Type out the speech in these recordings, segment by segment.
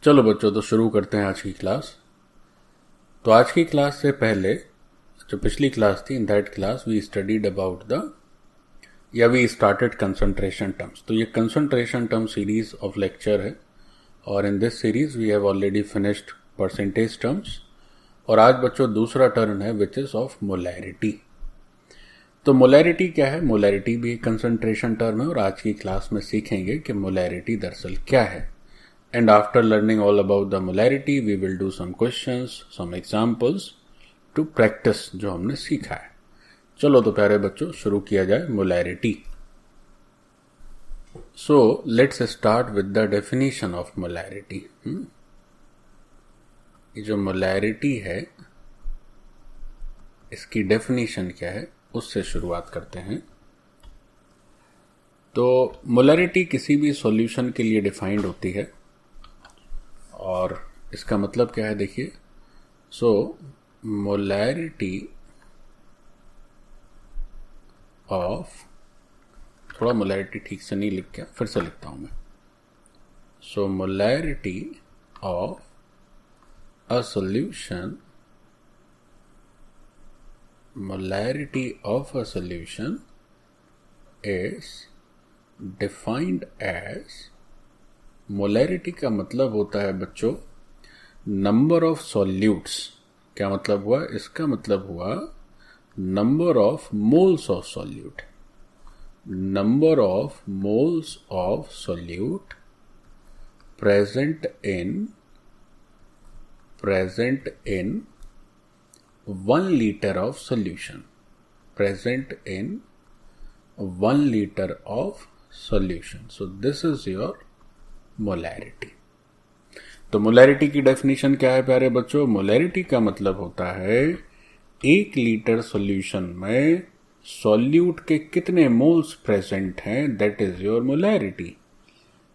चलो बच्चों, तो शुरू करते हैं आज की क्लास। तो आज की क्लास से पहले जो पिछली क्लास थी, in that class we studied about we started concentration terms. तो ये concentration term series of lecture है और in this series we have already finished percentage terms. और आज बच्चों दूसरा टर्म है विच इज ऑफ मोलैरिटी। तो मोलैरिटी क्या है? मोलैरिटी भी एक कंसंट्रेशन टर्म है और आज की क्लास में सीखेंगे कि मोलैरिटी दरअसल क्या है। And after learning all about the molarity, we will do some questions, some examples to practice जो हमने सीखा है। चलो तो प्यारे बच्चों शुरू किया जाए molarity। So let's start with the definition of molarity। ये जो molarity है इसकी definition क्या है उससे शुरुआत करते हैं। तो molarity किसी भी solution के लिए defined होती है और इसका मतलब क्या है देखिए। सो मोलैरिटी ऑफ, थोड़ा मोलैरिटी ठीक से नहीं लिख के फिर से लिखता हूं मैं। So molarity of a solution, molarity of a solution is defined as, molarity का मतलब होता है बच्चों नंबर ऑफ सॉल्यूट्स। क्या मतलब हुआ? इसका मतलब हुआ number of moles of solute, number of moles of solute present in 1 litre of solution, present in 1 litre of solution. So this is your molarity. तो मोलैरिटी की डेफिनेशन क्या है प्यारे बच्चों? मोलैरिटी का मतलब होता है 1 लीटर सॉल्यूशन में सॉल्यूट के कितने मोल्स प्रेजेंट हैं, that is your molarity.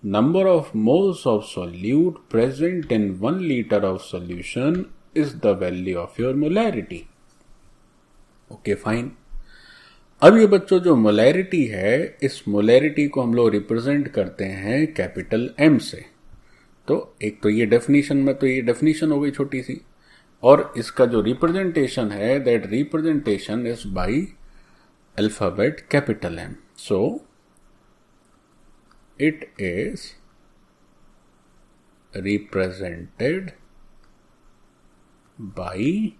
Number of moles of solute present in 1 litre of solution is the value of your molarity. Okay fine. अब ये बच्चों जो मोलैरिटी है, इस मोलैरिटी को हम लोग रिप्रेजेंट करते हैं कैपिटल एम से। तो एक तो ये डेफिनेशन में, तो ये डेफिनेशन हो गई छोटी सी, और इसका जो रिप्रेजेंटेशन है that representation is by alphabet capital M. So it is represented by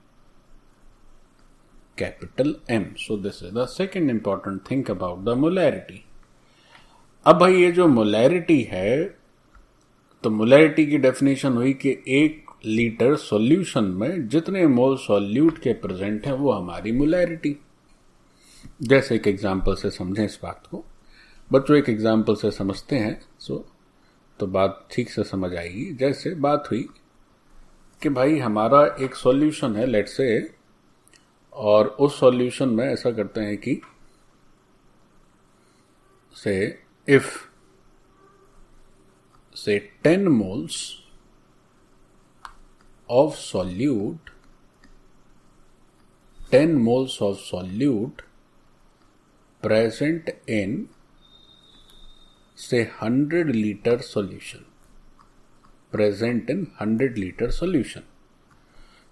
capital M. So this is the second important thing about the molarity. अब भाई ये जो मोलैरिटी है, तो मोलैरिटी की डेफिनेशन हुई कि 1 लीटर सॉल्यूशन में जितने मोल सॉल्यूट के प्रेजेंट हैं वो हमारी मोलैरिटी। जैसे एक एग्जांपल से समझें इस बात को बच्चों, एक एग्जांपल से समझते हैं तो बात ठीक से समझ आएगी। जैसे बात हुई कि भाई हमारा एक सॉल्यूशन है लेट्स से, और उस सॉल्यूशन में ऐसा करते हैं कि if 10 moles of solute, 10 moles of solute present in 100 litre solution, present in 100 litre solution.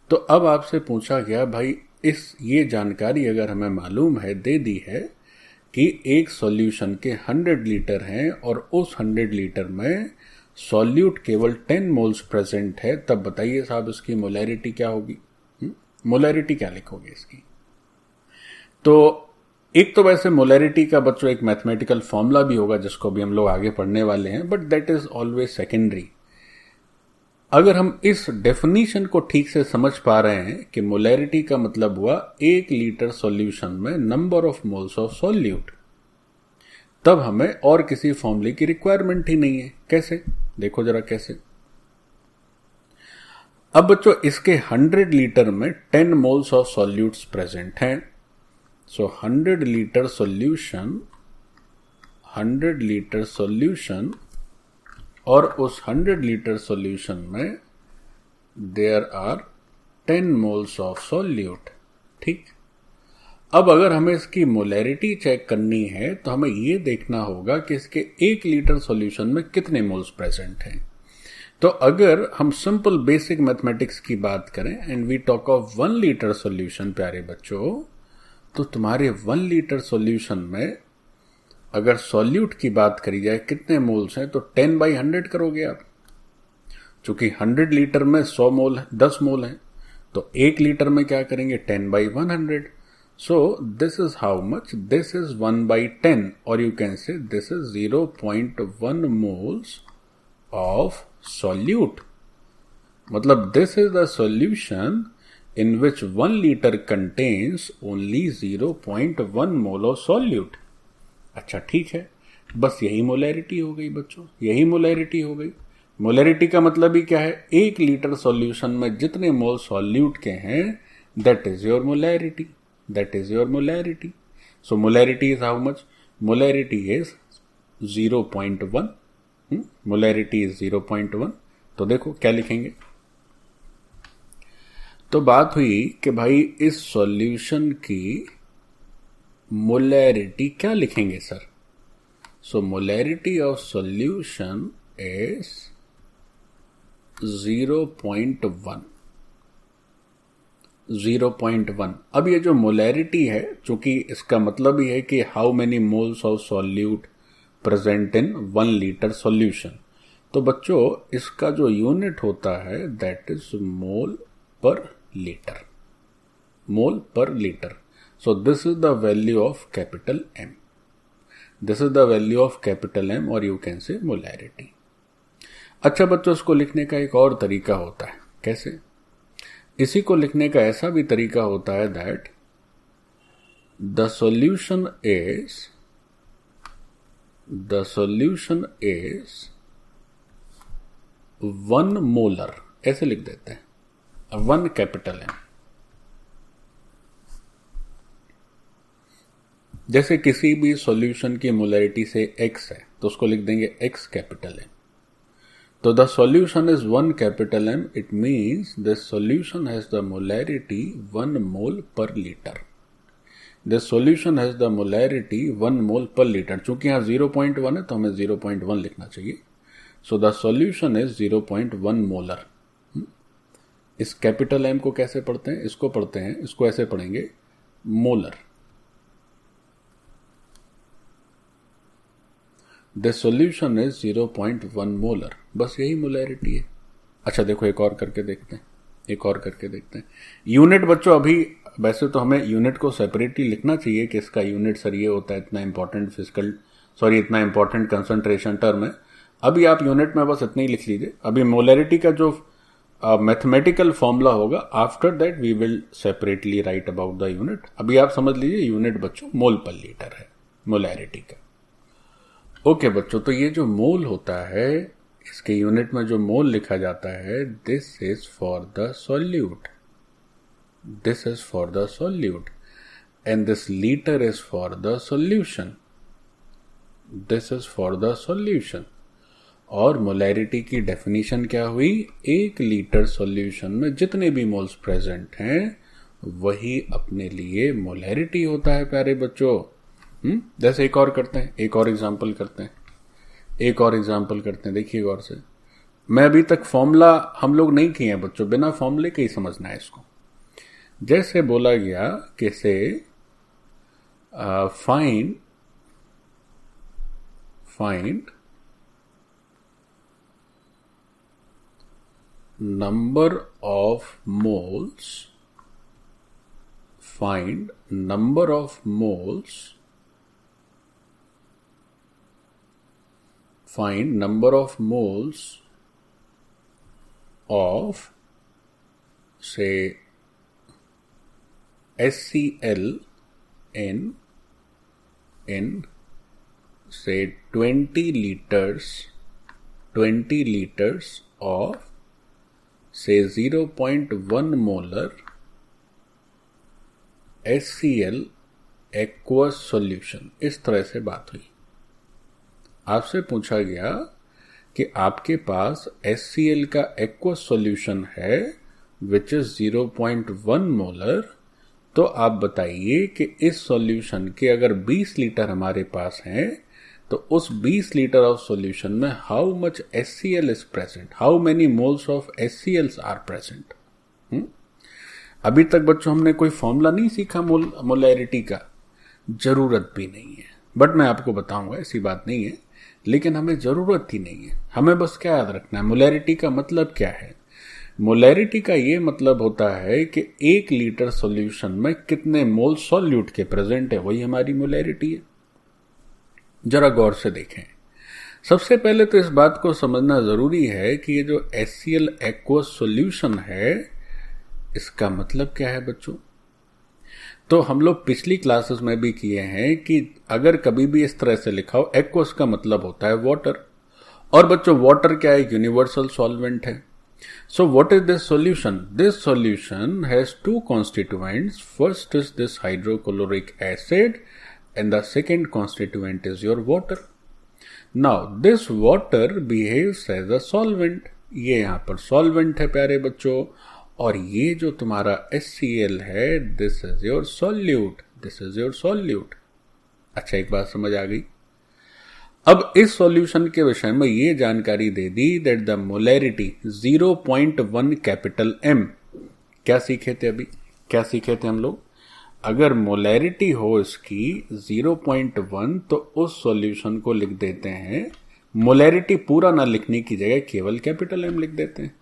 तो अब आपसे पूछा गया भाई ये जानकारी अगर हमें मालूम है, दे दी है कि एक सॉल्यूशन के 100 लीटर हैं और उस 100 लीटर में सॉल्यूट केवल 10 मोल्स प्रेजेंट है, तब बताइए साहब इसकी मोलैरिटी क्या होगी? मोलैरिटी क्या लिखोगे इसकी? तो एक तो वैसे मोलैरिटी का बच्चों एक मैथमेटिकल फॉर्मूला भी होगा जिसको भी हम लोग आगे पढ़ने वाले हैं, but that is always secondary. अगर हम इस डेफिनेशन को ठीक से समझ पा रहे हैं कि मोलैरिटी का मतलब हुआ 1 लीटर सॉल्यूशन में number of moles of solute, तब हमें और किसी फॉर्मूले की रिक्वायरमेंट ही नहीं है। कैसे? देखो जरा कैसे। अब बच्चों इसके 100 लीटर में 10 मोल्स ऑफ सॉल्यूट्स प्रेजेंट हैं। So 100 litre solution, 100 litre solution, और उस 100 लीटर सॉल्यूशन में there are 10 moles of solute. ठीक। अब अगर हमें इसकी मोलैरिटी चेक करनी है तो हमें यह देखना होगा कि इसके 1 लीटर सॉल्यूशन में कितने मोल्स प्रेजेंट हैं। तो अगर हम सिंपल बेसिक मैथमेटिक्स की बात करें and we talk of 1 litre solution प्यारे बच्चों, तो तुम्हारे 1 लीटर सॉल्यूशन में अगर सॉल्यूट की बात करी जाए कितने मोल्स हैं, तो 10/100 करोगे आप। चूंकि 100 लीटर में 100 मोल 10 मोल हैं, तो 1 लीटर में क्या करेंगे 10/100। सो this is how much, this is 1/10 और यू कैन से this is 0.1 moles of solute. मतलब this is the solution in which 1 liter contains only 0.1 mole of solute. अच्छा ठीक है, बस यही मोलैरिटी हो गई बच्चों, यही मोलैरिटी हो गई। मोलैरिटी का मतलब ही क्या है, 1 लीटर सॉल्यूशन में जितने मोल सॉल्यूट के हैं that is your molarity, that is your molarity. So molarity is how much, molarity is 0.1, molarity is 0.1। तो देखो क्या लिखेंगे, तो बात हुई कि भाई इस सॉल्यूशन की मोलैरिटी क्या लिखेंगे sir. So molarity of solution is 0.1, 0.1। अब ये जो मोलैरिटी है, चूंकि इसका मतलब ही है कि how many moles of solute present in 1 litre solution, तो बच्चों इसका जो यूनिट होता है that is mole per litre, mole per litre. So this is the value of capital M, this is the value of capital M और you can say molarity. अच्छा बच्चों, इसको लिखने का एक और तरीका होता है, कैसे? इसी को लिखने का ऐसा भी तरीका होता है that the solution is 1 molar, ऐसे लिख देते हैं, 1 कैपिटल एम। जैसे किसी भी सॉल्यूशन की मोलैरिटी से x है तो उसको लिख देंगे x कैपिटल एम। तो the solution is 1 capital M, it means this solution has the molarity 1 mole per litre. This solution has the molarity 1 mole per litre. चूंकि यहां 0.1 है तो हमें 0.1 लिखना चाहिए। So the solution is 0.1 molar. इस capital M को कैसे पढ़ते हैं, इसको पढ़ते हैं, इसको ऐसे पढ़ेंगे molar. This solution is 0.1 molar, बस यही मोलैरिटी है। अच्छा देखो एक और करके देखते हैं, एक और करके देखते हैं। यूनिट बच्चों, अभी वैसे तो हमें यूनिट को सेपरेटली लिखना चाहिए कि इसका यूनिट सर ये होता है, इतना इतना इंपॉर्टेंट कंसंट्रेशन टर्म है। अभी आप यूनिट में बस इतना ही लिख लीजिए। अभी मोलैरिटी का जो मैथमेटिकल फॉर्मूला होगा, after that we will separately write about the unit. अभी आप समझ लीजिए यूनिट बच्चों मोल पर लीटर है मोलैरिटी का। ओके बच्चों, तो ये जो मोल होता है, इसके यूनिट में जो मोल लिखा जाता है, this is for the solute, this is for the solute, and this litre is for the solution, this is for the solution. और मोलैरिटी की डेफिनेशन क्या हुई, 1 लीटर सॉल्यूशन में जितने भी मोल्स प्रेजेंट हैं वही अपने लिए मोलैरिटी होता है प्यारे बच्चों। जैसे एक और करते हैं, एक और एग्जाम्पल करते हैं, एक और एग्जाम्पल करते हैं। देखिए गौर से, मैं अभी तक फॉर्मूला हम लोग नहीं किए हैं बच्चों, बिना फॉर्मूले के ही समझना है इसको। जैसे बोला गया कि से find number of moles, find number of moles, find number of moles of say HCl in say 20 liters of say 0.1 molar HCl aqueous solution। इस तरह से बात हुई। आपसे पूछा गया कि आपके पास HCl का aqueous solution है which is 0.1 molar, तो आप बताइए कि इस सॉल्यूशन के अगर 20 लीटर हमारे पास हैं तो उस 20 लीटर ऑफ सॉल्यूशन में how much HCl is present, how many moles of HCl are present. अभी तक बच्चों हमने कोई फॉर्मूला नहीं सीखा मोलैरिटी का, जरूरत भी नहीं है, बट मैं आपको बताऊंगा, ऐसी बात नहीं है, लेकिन हमें जरूरत ही नहीं है। हमें बस क्या याद रखना है, मोलैरिटी का मतलब क्या है। मोलैरिटी का ये मतलब होता है कि 1 लीटर सॉल्यूशन में कितने मोल सॉल्यूट के प्रेजेंट है, वही हमारी मोलैरिटी है। जरा गौर से देखें। सबसे पहले तो इस बात को समझना जरूरी है कि ये जो HCl एक्वस सॉल्यूशन है, इसका मतलब क्या है बच्चों। तो हम लोग पिछली क्लासेस में भी किए हैं कि अगर कभी भी इस तरह से लिखा हो, एक्वस का मतलब होता है वाटर, और बच्चों वाटर क्या है, यूनिवर्सल सॉल्वेंट है। So what is this solution? This solution has 2 constituents. First is this hydrochloric acid and the second constituent is your water. Now this water behaves as a solvent. ये यहाँ पर solvent है प्यारे बच्चों, और ये जो तुम्हारा HCl है, this is your solute. This is your solute. अच्छा, एक बात समझ आ गई। अब इस सॉल्यूशन के विषय में ये जानकारी दे दी that the molarity 0.1 capital M। क्या सीखे थे अभी, क्या सीखे थे हम लोग, अगर मोलैरिटी हो इसकी 0.1 तो उस सॉल्यूशन को लिख देते हैं, मोलैरिटी पूरा ना लिखने की जगह केवल कैपिटल M लिख देते हैं।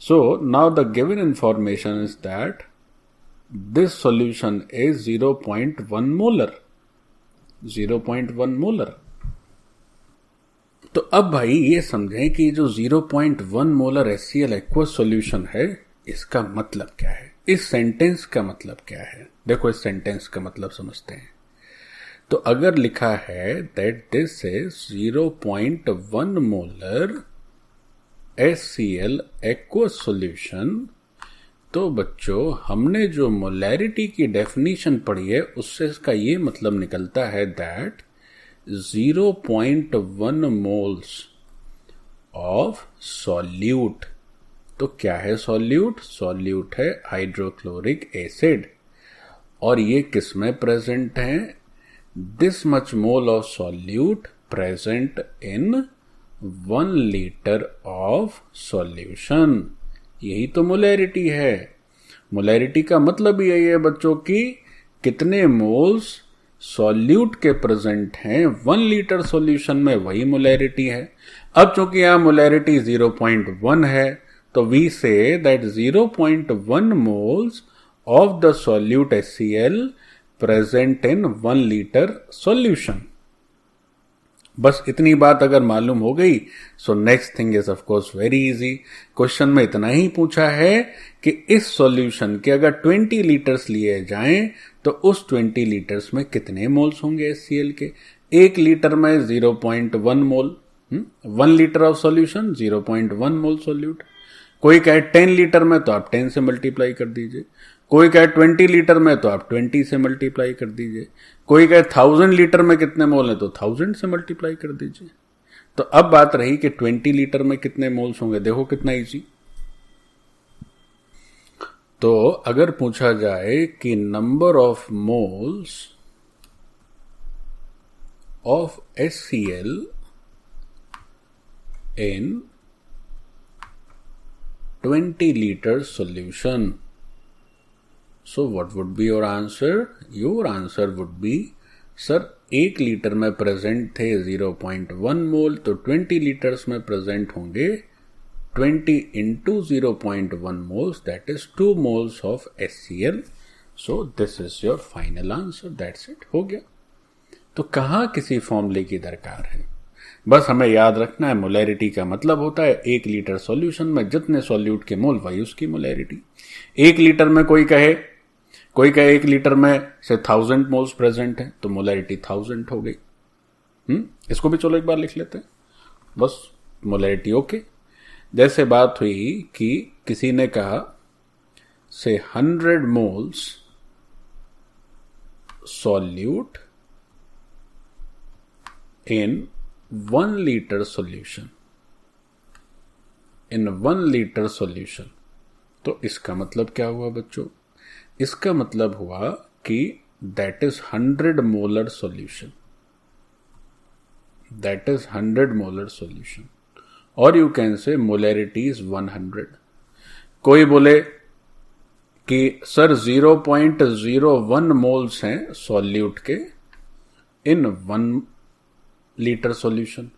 सो now the given information is that this solution is 0.1 molar, 0.1 molar. तो अब भाई ये समझें कि जो 0.1 मोलर HCl एक्वस सॉल्यूशन है, इसका मतलब क्या है, इस सेंटेंस का मतलब क्या है। देखो इस सेंटेंस का मतलब समझते हैं। तो अगर लिखा है that this is 0.1 molar HCl aqueous solution, तो बच्चों हमने जो मोलैरिटी की डेफिनेशन पढ़ी है उससे इसका ये मतलब निकलता है दैट 0.1 मोल्स ऑफ सॉल्यूट। तो क्या है सॉल्यूट, सॉल्यूट है हाइड्रोक्लोरिक एसिड, और ये किस में प्रेजेंट है, this much mole of solute present in 1 litre of solution. यही तो मोलैरिटी है। मोलैरिटी का मतलब यही है बच्चों की कितने मोल्स सॉल्यूट के प्रेजेंट हैं 1 लीटर सॉल्यूशन में, वही मोलैरिटी है। अब चूंकि यहां मोलैरिटी 0.1 है, तो we say that 0.1 moles of the solute HCl present in 1 litre solution. बस इतनी बात अगर मालूम हो गई, so next thing is of course very easy. Question में इतना ही पूछा है कि इस सॉल्यूशन के अगर 20 लीटर्स लिए जाएं तो उस 20 लीटर्स में कितने मोल्स होंगे HCl के। 1 लीटर में 0.1 मोल, 1 litre of solution 0.1 mole solute. कोई कहे 10 लीटर में तो आप 10 से मल्टीप्लाई कर दीजिए, कोई कहे 20 लीटर में तो आप 20 से मल्टीप्लाई कर दीजिए, कोई कहे 1000 लीटर में कितने मोल है तो 1000 से मल्टीप्लाई कर दीजिए। तो अब बात रही कि 20 लीटर में कितने मोल्स होंगे। देखो कितना इजी। तो अगर पूछा जाए कि number of moles of HCl in 20 litre solution, so what would be your answer? Your answer would be, sir 1 litre में प्रेजेंट थे 0.1 मोल, तो 20 लीटर्स में प्रेजेंट होंगे 20 into 0.1 moles, that is 2 moles of HCl. So this is your final answer. That's it, हो गया। तो कहाँ किसी फॉर्मूले की दरकार है, बस हमें याद रखना है मोलैरिटी का मतलब होता है 1 लीटर सॉल्यूशन में जितने सॉल्यूट के मोल वही उसकी मोलैरिटी। 1 लीटर में कोई कहे 1 लीटर में से 1000 मोल्स प्रेजेंट है तो मोलैरिटी 1000 हो गई। इसको भी चलो एक बार लिख लेते हैं, बस मोलैरिटी ओके। जैसे बात हुई कि किसी ने कहा से 100 moles solute in 1 litre solution, in 1 litre solution, तो इसका मतलब क्या हुआ बच्चों, इसका मतलब हुआ कि that is 100 molar solution. that is 100 molar solution, or you can say molarity is 100. कोई बोले कि सर 0.01 मोल्स हैं सॉल्यूट के इन 1 liter solution,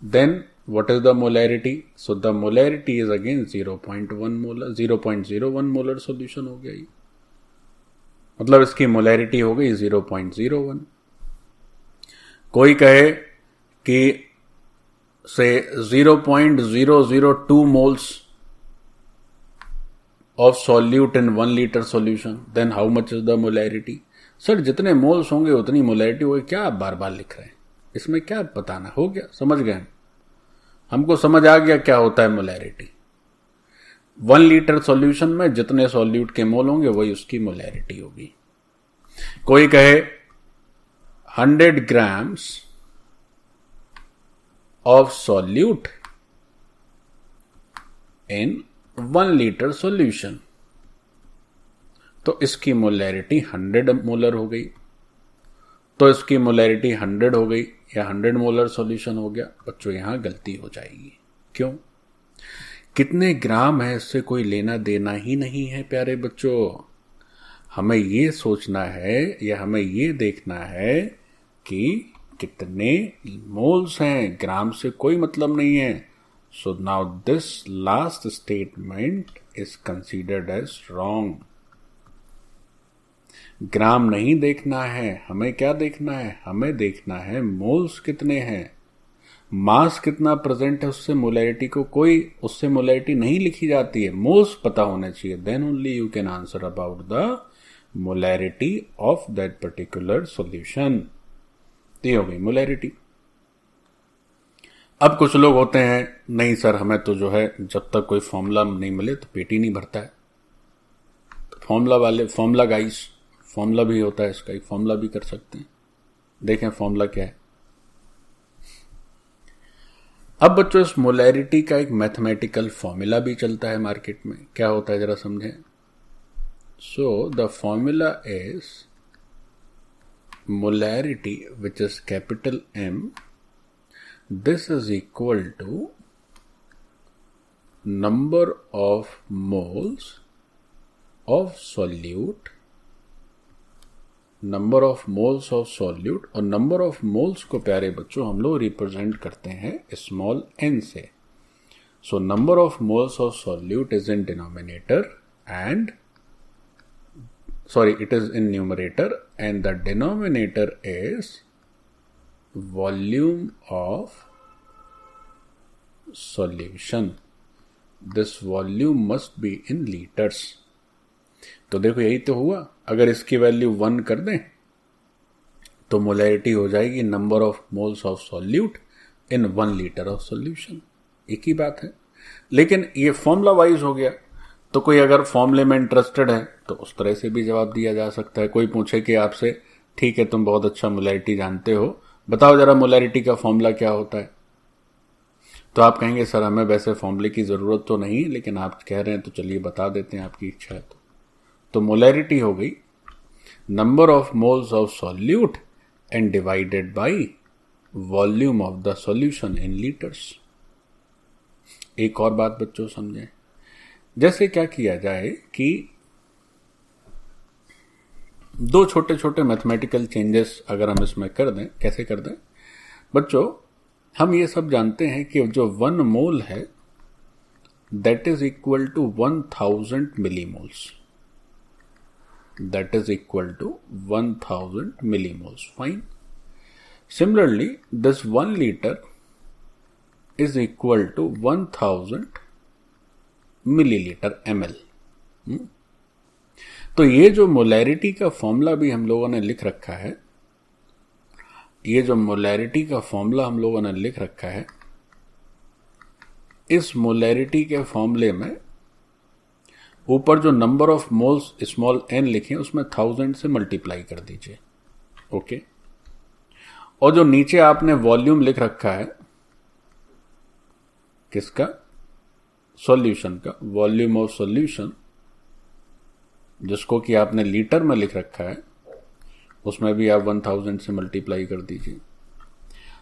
then what is the molarity? So the molarity is again 0.1 molar, 0.01 molar solution हो गया ये, मतलब इसकी मोलैरिटी हो गई 0.01. कोई कहे कि से 0.002 moles of solute in 1 liter solution, then how much is the molarity? Sir जितने मोल्स होंगे उतनी मोलैरिटी होगी. क्या आप बार बार लिख रहे हैं, इसमें क्या बताना? हो गया, समझ गए, हमको समझ आ गया क्या होता है मोलैरिटी. 1 लीटर सॉल्यूशन में जितने सॉल्यूट के मोल होंगे वही उसकी मोलैरिटी होगी. कोई कहे 100 grams of solute in 1 liter solution, तो इसकी मोलैरिटी 100 मोलर हो गई, तो इसकी मोलैरिटी 100 हो गई या 100 मोलर सॉल्यूशन हो गया. बच्चों यहां गलती हो जाएगी. क्यों? कितने ग्राम है इससे कोई लेना देना ही नहीं है प्यारे बच्चों. हमें ये सोचना है या हमें ये देखना है कि कितने मोल्स हैं, ग्राम से कोई मतलब नहीं है. So now this last statement is considered as wrong. Gram नहीं देखना है, हमें क्या देखना है? हमें देखना है मोल्स कितने हैं, मास कितना प्रेजेंट है, उससे मोलैरिटी को कोई उससे मोलैरिटी नहीं लिखी जाती है, मोल्स पता होने चाहिए. Then only you can answer about the molarity of that particular solution. ये हो गई मोलैरिटी. अब कुछ लोग होते हैं, नहीं सर हमें तो जो है जब तक कोई फॉर्मूला नहीं मिले तो पेट ही नहीं भरता है. तो फॉर्मूला वाले, फॉर्मूला गाइस, फॉर्मूला भी होता है इसका, एक फॉर्मूला भी कर सकते हैं. देखें फॉर्मूला क्या है. अब बच्चों इस मोलैरिटी का एक मैथमेटिकल फॉर्मूला भी चलता है मार्केट में. क्या होता है जरा समझें. So the formula is molarity which is capital M. This is equal to number of moles of solute, number of moles of solute, और नंबर ऑफ मोल्स को प्यारे बच्चों हम लोग रिप्रेजेंट करते हैं स्मॉल n से. So number of moles of solute is in denominator and it is in numerator, and the denominator is volume of solution. This volume must be in liters. तो देखो यही तो हुआ. अगर इसकी वैल्यू 1 कर दें तो मोलैरिटी हो जाएगी number of moles of solute in 1 litre of solution. एक ही बात है, लेकिन ये फॉर्मूला वाइज हो गया. तो कोई अगर फॉर्मूले में इंटरेस्टेड है तो उस तरह से भी जवाब दिया जा सकता है. कोई पूछे कि आपसे, ठीक है तुम बहुत अच्छा मोलैरिटी जानते हो, बताओ जरा मोलैरिटी का फॉर्मूला क्या होता है. तो आप कहेंगे सर हमें वैसे फॉर्मूले की जरूरत तो नहीं, लेकिन आप कह रहे हैं तो चलिए बता देते हैं, आपकी इच्छा है तो मोलैरिटी हो गई number of moles of solute and divided by volume of the solution in litres. एक और बात बच्चों समझें. जैसे क्या किया जाए कि दो छोटे छोटे मैथमेटिकल चेंजेस अगर हम इसमें कर दें. कैसे कर दें बच्चों? हम ये सब जानते हैं कि जो 1 मोल है that is equal to 1000 millimoles. That is equal to 1000 millimoles. Fine. Similarly this 1 litre is equal to 1000 millilitre ml. तो ये जो मोलैरिटी का फॉर्मूला भी हम लोगों ने लिख रखा है, ये जो मोलैरिटी का फॉर्मूला हम लोगों ने लिख रखा है, इस मोलैरिटी के फॉर्मूले में ऊपर जो number of moles small n लिखे उसमें 1000 से मल्टीप्लाई कर दीजिए. ओके. और जो नीचे आपने वॉल्यूम लिख रखा है, किसका? सॉल्यूशन का. वॉल्यूम ऑफ सॉल्यूशन जिसको कि आपने लीटर में लिख रखा है, उसमें भी आप 1000 से मल्टीप्लाई कर दीजिए.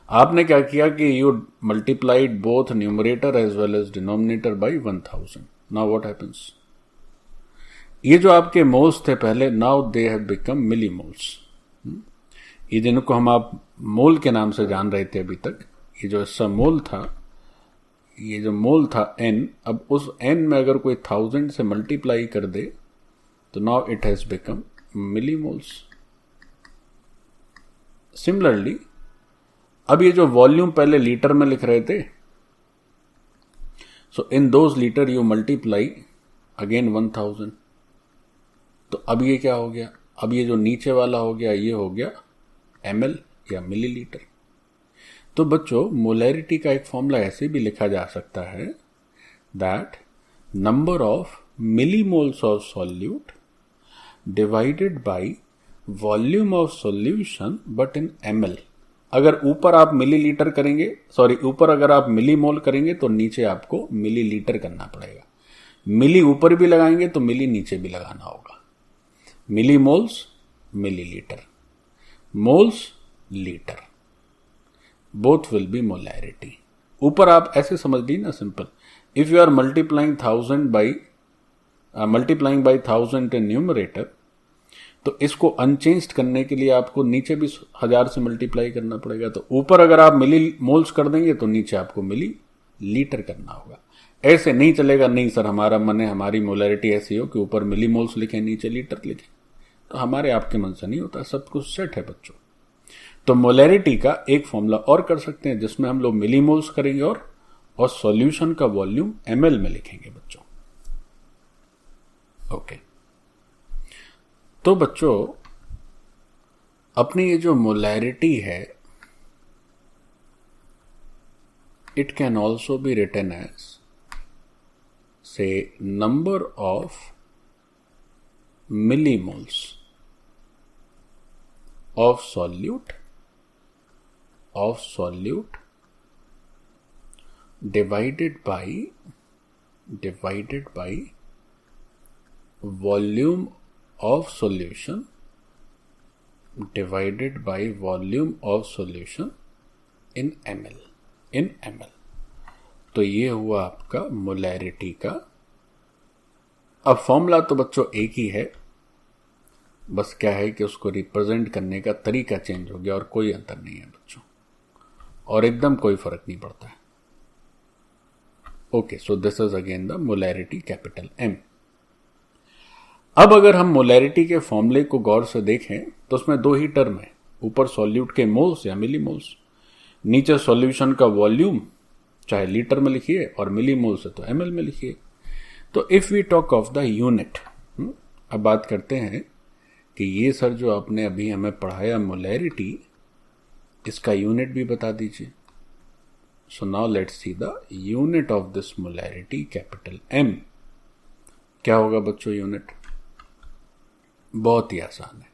आपने क्या किया कि you multiplied both numerator as well as denominator by 1000. Now what happens, ये जो आपके मोल्स थे पहले, now they have become milli moles. ये जिनको हम आप मोल के नाम से जान रहे थे अभी तक, ये जो इसका मोल था, ये जो मोल था n, अब उस n में अगर कोई 1000 से मल्टीप्लाई कर दे तो now it has become milli moles. Similarly अब ये जो वॉल्यूम पहले लीटर में लिख रहे थे, so in those litre you multiply again 1000. तो अब ये क्या हो गया, अब ये जो नीचे वाला हो गया ये हो गया ml या मिलीलीटर. तो बच्चों मोलैरिटी का एक फॉर्मूला ऐसे भी लिखा जा सकता है that number of millimoles of solute divided by volume of solution but in ml. अगर ऊपर आप मिलीलीटर करेंगे, सॉरी ऊपर अगर आप मिलीमोल करेंगे तो नीचे आपको मिलीलीटर करना पड़ेगा. मिली ऊपर भी लगाएंगे तो मिली नीचे भी लगाना होगा. Millimoles millilitre, moles litre, both will be molarity. ऊपर आप ऐसे समझ ली ना, simple. If you are multiplying 1000 by 1000 in numerator, तो इसको अनचेंज्ड करने के लिए आपको नीचे भी 1000 से मल्टीप्लाई करना पड़ेगा. तो ऊपर अगर आप मिली मोल्स कर देंगे तो नीचे आपको मिली लीटर करना होगा. ऐसे नहीं चलेगा, नहीं सर हमारा मन है हमारी मोलैरिटी ऐसी हो कि ऊपर मिली मोल्स लिखें नीचे लीटर लिखें, तो हमारे आपके मन से नहीं होता. सब कुछ सेट है बच्चों. तो मोलैरिटी का एक फॉर्मूला और कर सकते हैं जिसमें हम लोग मिलीमोल्स करेंगे और सॉल्यूशन का वॉल्यूम ml में लिखेंगे बच्चों. ओके. तो बच्चों अपनी ये जो मोलैरिटी है, it can also be written as say number of millimoles of solute divided by volume of solution in ml. तो ये हुआ आपका मोलैरिटी का. अब फॉर्मूला तो बच्चों एक ही है, बस क्या है कि उसको रिप्रेजेंट करने का तरीका चेंज हो गया और कोई अंतर नहीं है बच्चों, और एकदम कोई फर्क नहीं पड़ता है. Okay, so this is again the molarity capital M. अब अगर हम मोलैरिटी के फॉर्मूले को गौर से देखें तो उसमें दो ही टर्म है, ऊपर सॉल्यूट के मोल्स या मिलीमोल्स, नीचे सॉल्यूशन का वॉल्यूम चाहे लीटर में लिखिए और मिलीमोल्स है तो ml में लिखिए. तो if we talk of the unit, अब बात करते हैं कि ये सर जो आपने अभी हमें पढ़ाया मोलैरिटी, इसका यूनिट भी बता दीजिए. So now let's see the unit of this molarity capital M. क्या होगा बच्चों यूनिट? बहुत ही आसान है.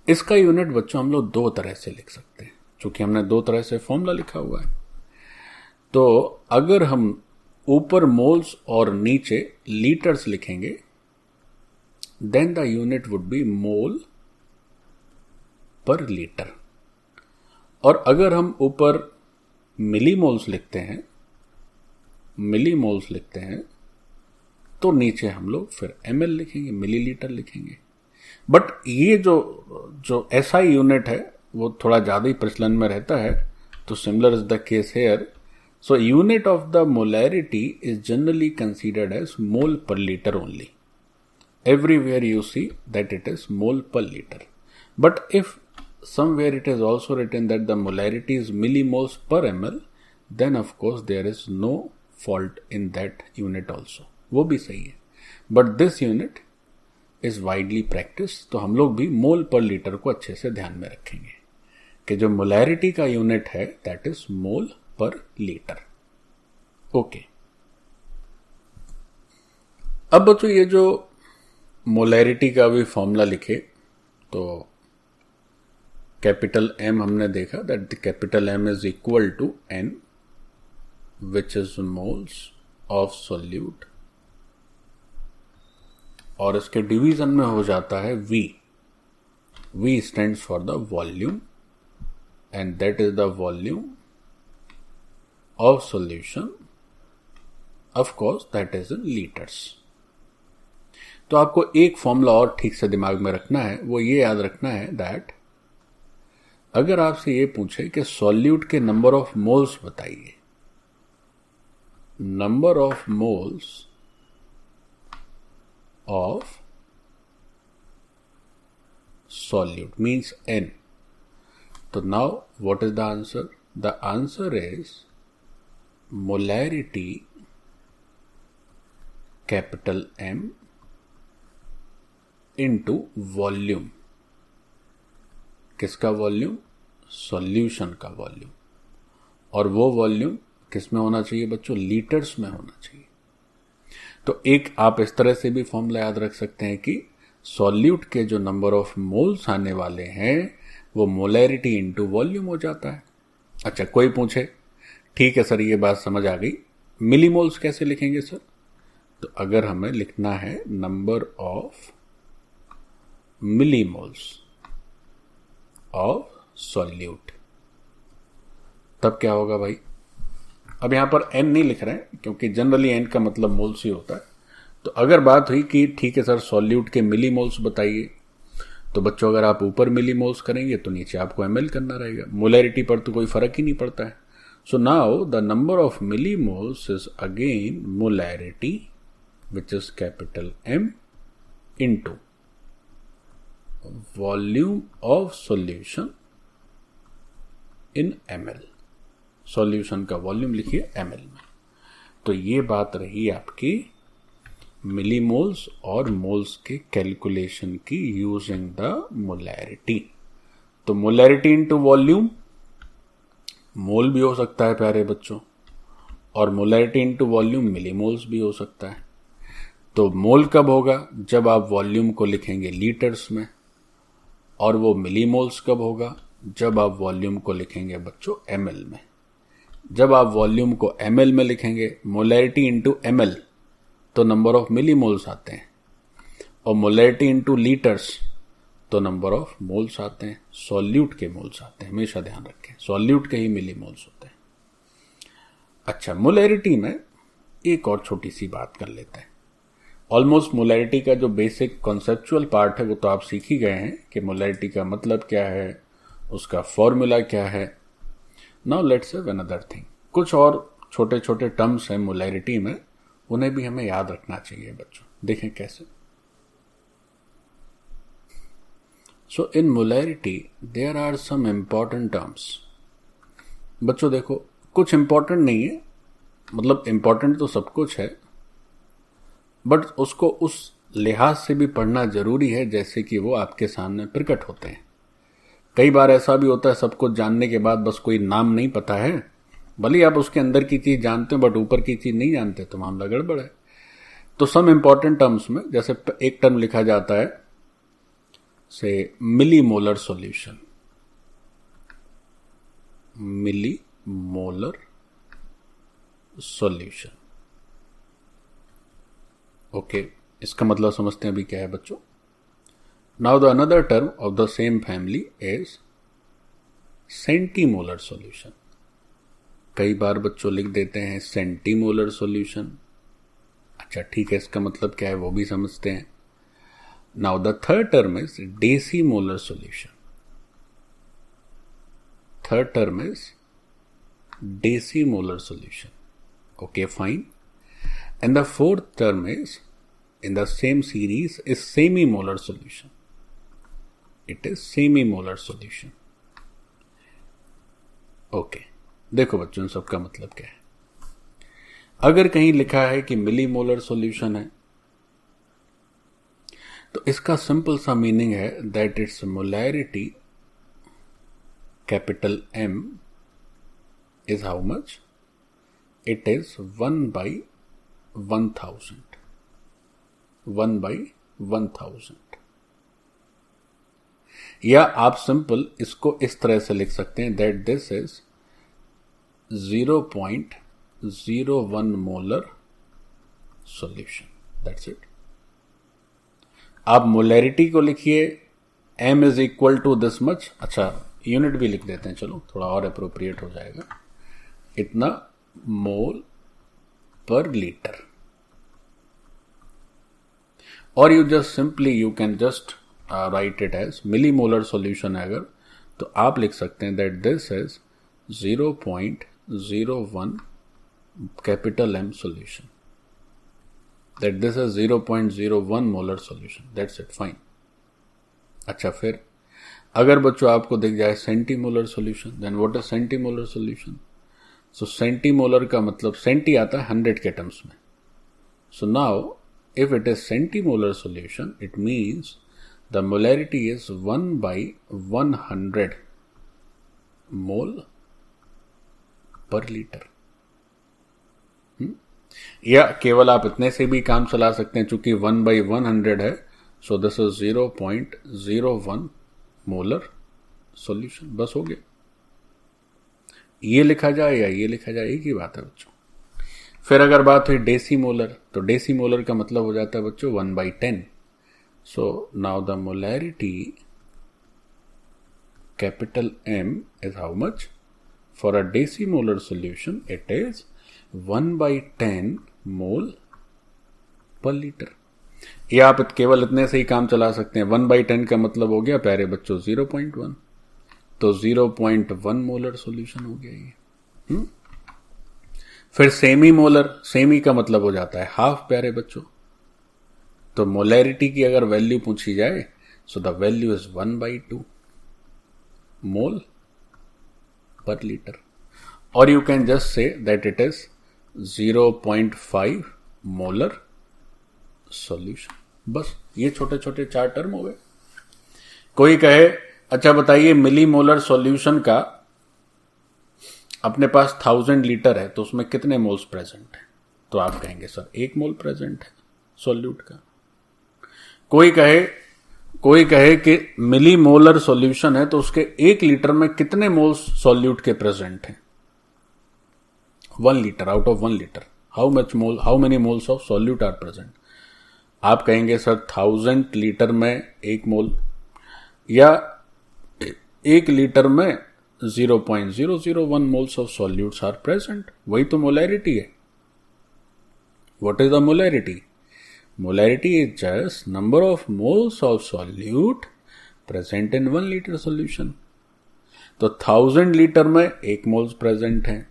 इसका यूनिट बच्चों हम लोग दो तरह से लिख सकते हैं, चूंकि हमने दो तरह से फॉर्मूला लिखा हुआ है. तो अगर हम ऊपर मोल्स और नीचे लीटर्स लिखेंगे, then the unit would be mole per litre. और अगर हम ऊपर मिलीमोल्स लिखते हैं तो नीचे हम लोग फिर ml लिखेंगे, मिलीलीटर लिखेंगे. बट ये जो SI यूनिट है वो थोड़ा ज्यादा ही प्रचलन में रहता है, तो similar is the case hair. So unit of the molarity is generally considered as mole per liter only. Everywhere you see that it is mole per liter. But if somewhere it is also written that the molarity is millimoles per ml, then of course there is no fault in that unit also. वो भी सही है. But this unit is widely practiced. तो हम लोग भी मोल per litre को अच्छे से ध्यान में रखेंगे कि जो मोलैरिटी का यूनिट है that is mole per litre. Okay. अब बच्चों ये जो मोलैरिटी का भी फॉर्मूला लिखे तो कैपिटल M हमने देखा that the capital M is equal to N which is moles of solute, और इसके डिवीजन में हो जाता है V. V stands for the volume and that is the volume of solution. Of course, that is in liters. तो आपको एक formula और ठीक से दिमाग में रखना है, वो ये याद रखना है दैट अगर आपसे ये पूछे कि सॉल्यूट के नंबर ऑफ मोल्स बताइए, number of moles of solute means N. So now what is the answer? The answer is molarity capital M into volume. किसका वॉल्यूम? सॉल्यूशन का वॉल्यूम. और वो वॉल्यूम किस में होना चाहिए बच्चों? लीटर्स में होना चाहिए. तो एक आप इस तरह से भी फॉर्मूला याद रख सकते हैं कि सॉल्यूट के जो नंबर ऑफ मोल्स आने वाले हैं वो मोलैरिटी इंटू वॉल्यूम हो जाता है. अच्छा, कोई पूछे ठीक है सर ये बात समझ आ गई, मिलीमोल्स कैसे लिखेंगे सर? तो अगर हमें लिखना है number of millimoles of solute, तब क्या होगा भाई? अब यहां पर एन नहीं लिख रहे हैं क्योंकि जनरली एन का मतलब मोल्स ही होता है. तो अगर बात हुई कि ठीक है सर सॉल्यूट के मिलीमोल्स बताइए, तो बच्चों अगर आप ऊपर मिलीमोल्स करेंगे तो नीचे आपको एमएल करना रहेगा. मोलैरिटी पर तो कोई फर्क ही नहीं पड़ता है. So now the number of millimoles is again molarity which is capital M into volume of solution in ml. Solution का वॉल्यूम लिखिए एमएल में. तो ये बात रही आपकी मिलीमोल्स और मोल्स के कैलकुलेशन की यूजिंग द मोलैरिटी. तो मोलैरिटी इनटू वॉल्यूम, मोल भी हो सकता है प्यारे बच्चों, और मोलैरिटी इनटू वॉल्यूम मिलीमोल्स भी हो सकता है. तो मोल कब होगा? जब आप वॉल्यूम को लिखेंगे लीटर्स में, और वो मिलीमोल्स कब होगा? जब आप वॉल्यूम को लिखेंगे बच्चों एमएल में. जब आप वॉल्यूम को एमएल में लिखेंगे, मोलैरिटी इनटू एमएल, तो नंबर ऑफ मिलीमोल्स आते हैं, और मोलैरिटी इनटू लीटर्स तो नंबर ऑफ मोल्स आते हैं. सॉल्यूट के मोल्स आते हैं, हमेशा ध्यान रखें, सॉल्यूट के ही मिलीमोल्स होते हैं. अच्छा, मोलैरिटी में एक और छोटी सी बात कर लेते हैं. ऑलमोस्ट मोलैरिटी का जो बेसिक कॉन्सेप्चुअल पार्ट है वो तो आप सीख ही गए हैं कि मोलैरिटी का मतलब क्या है, उसका फॉर्मूला क्या है. Now let's have another thing. कुछ और छोटे छोटे टर्म्स हैं मोलैरिटी में, उन्हें भी हमें याद रखना चाहिए बच्चों. देखें कैसे. So in molarity there are some important terms. बच्चों देखो, कुछ इंपॉर्टेंट नहीं है, मतलब इंपॉर्टेंट तो सब कुछ है, बट उसको उस लिहाज से भी पढ़ना जरूरी है जैसे कि वो आपके सामने प्रकट होते हैं. कई बार ऐसा भी होता है सब कुछ जानने के बाद बस कोई नाम नहीं पता है, भले आप उसके अंदर की चीज जानते हो बट ऊपर की चीज नहीं जानते, तो मामला गड़बड़ है. तो सम इंपॉर्टेंट टर्म्स में जैसे एक टर्म लिखा जाता है say millimolar solution. Millimolar solution, okay, इसका मतलब समझते हैं अभी क्या है बच्चों. Now the another term of the same family is centimolar solution. कई बार बच्चों लिख देते हैं सेंटीमोलर सॉल्यूशन. अच्छा ठीक है, इसका मतलब क्या है वो भी समझते हैं. Now the third term is decimolar solution. Third term is decimolar solution. Okay fine. And the fourth term is in the same series is semimolar solution. It is semimolar solution. Okay. देखो बच्चों इन सबका मतलब क्या है. अगर कहीं लिखा है कि मिलीमोलर सॉल्यूशन है तो इसका सिंपल सा मीनिंग है that it's molarity capital M is how much? It is 1/1000. 1/1000. या आप सिंपल इसको इस तरह से लिख सकते हैं that this is 0.01 molar solution. That's it. आप मोलैरिटी को लिखिए M is equal to this much. अच्छा यूनिट भी लिख देते हैं, चलो थोड़ा और अप्रोप्रिएट हो जाएगा, इतना मोल पर लीटर। और you just simply you can just write it as millimolar solution है अगर, तो आप लिख सकते हैं that this is 0.01 capital M solution, that this is 0.01 molar solution, that's it, fine। अच्छा, फिर अगर बच्चों आपको दिख जाए centimolar solution, then what is centimolar solution? So centimolar का मतलब सेंटी आता है 100 के टर्म्स में। So now if it is centimolar solution it means the molarity is 1/100 mole per litre. या केवल आप इतने से भी काम चला सकते हैं, चूंकि 1/100 है, सो दिस इज 0.01 मोलर सॉल्यूशन, बस हो गया। ये लिखा जाए या ये लिखा जाए, एक ही बात है बच्चों। फिर अगर बात हुई डेसीमोलर, तो डेसीमोलर का मतलब हो जाता है बच्चों 1/10। सो now the molarity capital M is how much? For a decimolar solution, it is 1/10 mole per litre. ये आप केवल इतने से ही काम चला सकते हैं। 1/10 का मतलब हो गया प्यारे बच्चों 0.1, तो 0.1 मोलर सॉल्यूशन हो गया ये। फिर सेमी मोलर, सेमी का मतलब हो जाता है हाफ प्यारे बच्चों। तो मोलैरिटी की अगर वैल्यू पूछी जाए, so the value is 1/2 mole per litre. और you can just say that it is 0.5 molar solution. बस ये छोटे छोटे 4 टर्म हो गए। कोई कहे अच्छा बताइए मिलीमोलर सॉल्यूशन का अपने पास 1000 लीटर है तो उसमें कितने मोल्स प्रेजेंट है? तो आप कहेंगे सर 1 मोल प्रेजेंट है सॉल्यूट का। कोई कहे कि मिलीमोलर सॉल्यूशन है तो उसके 1 लीटर में कितने मोल्स सॉल्यूट के प्रेजेंट हैं? 1 litre, out of 1 litre how many moles of solute are present? आप कहेंगे सर 1000 लीटर में 1 मोल, या 1 लीटर में 0.001 moles of solutes are present. वही तो मोलैरिटी है। What is the molarity? Molarity is just number of moles of solute present in 1 liter solution। तो 1000 litre में 1 मोल्स प्रेजेंट है,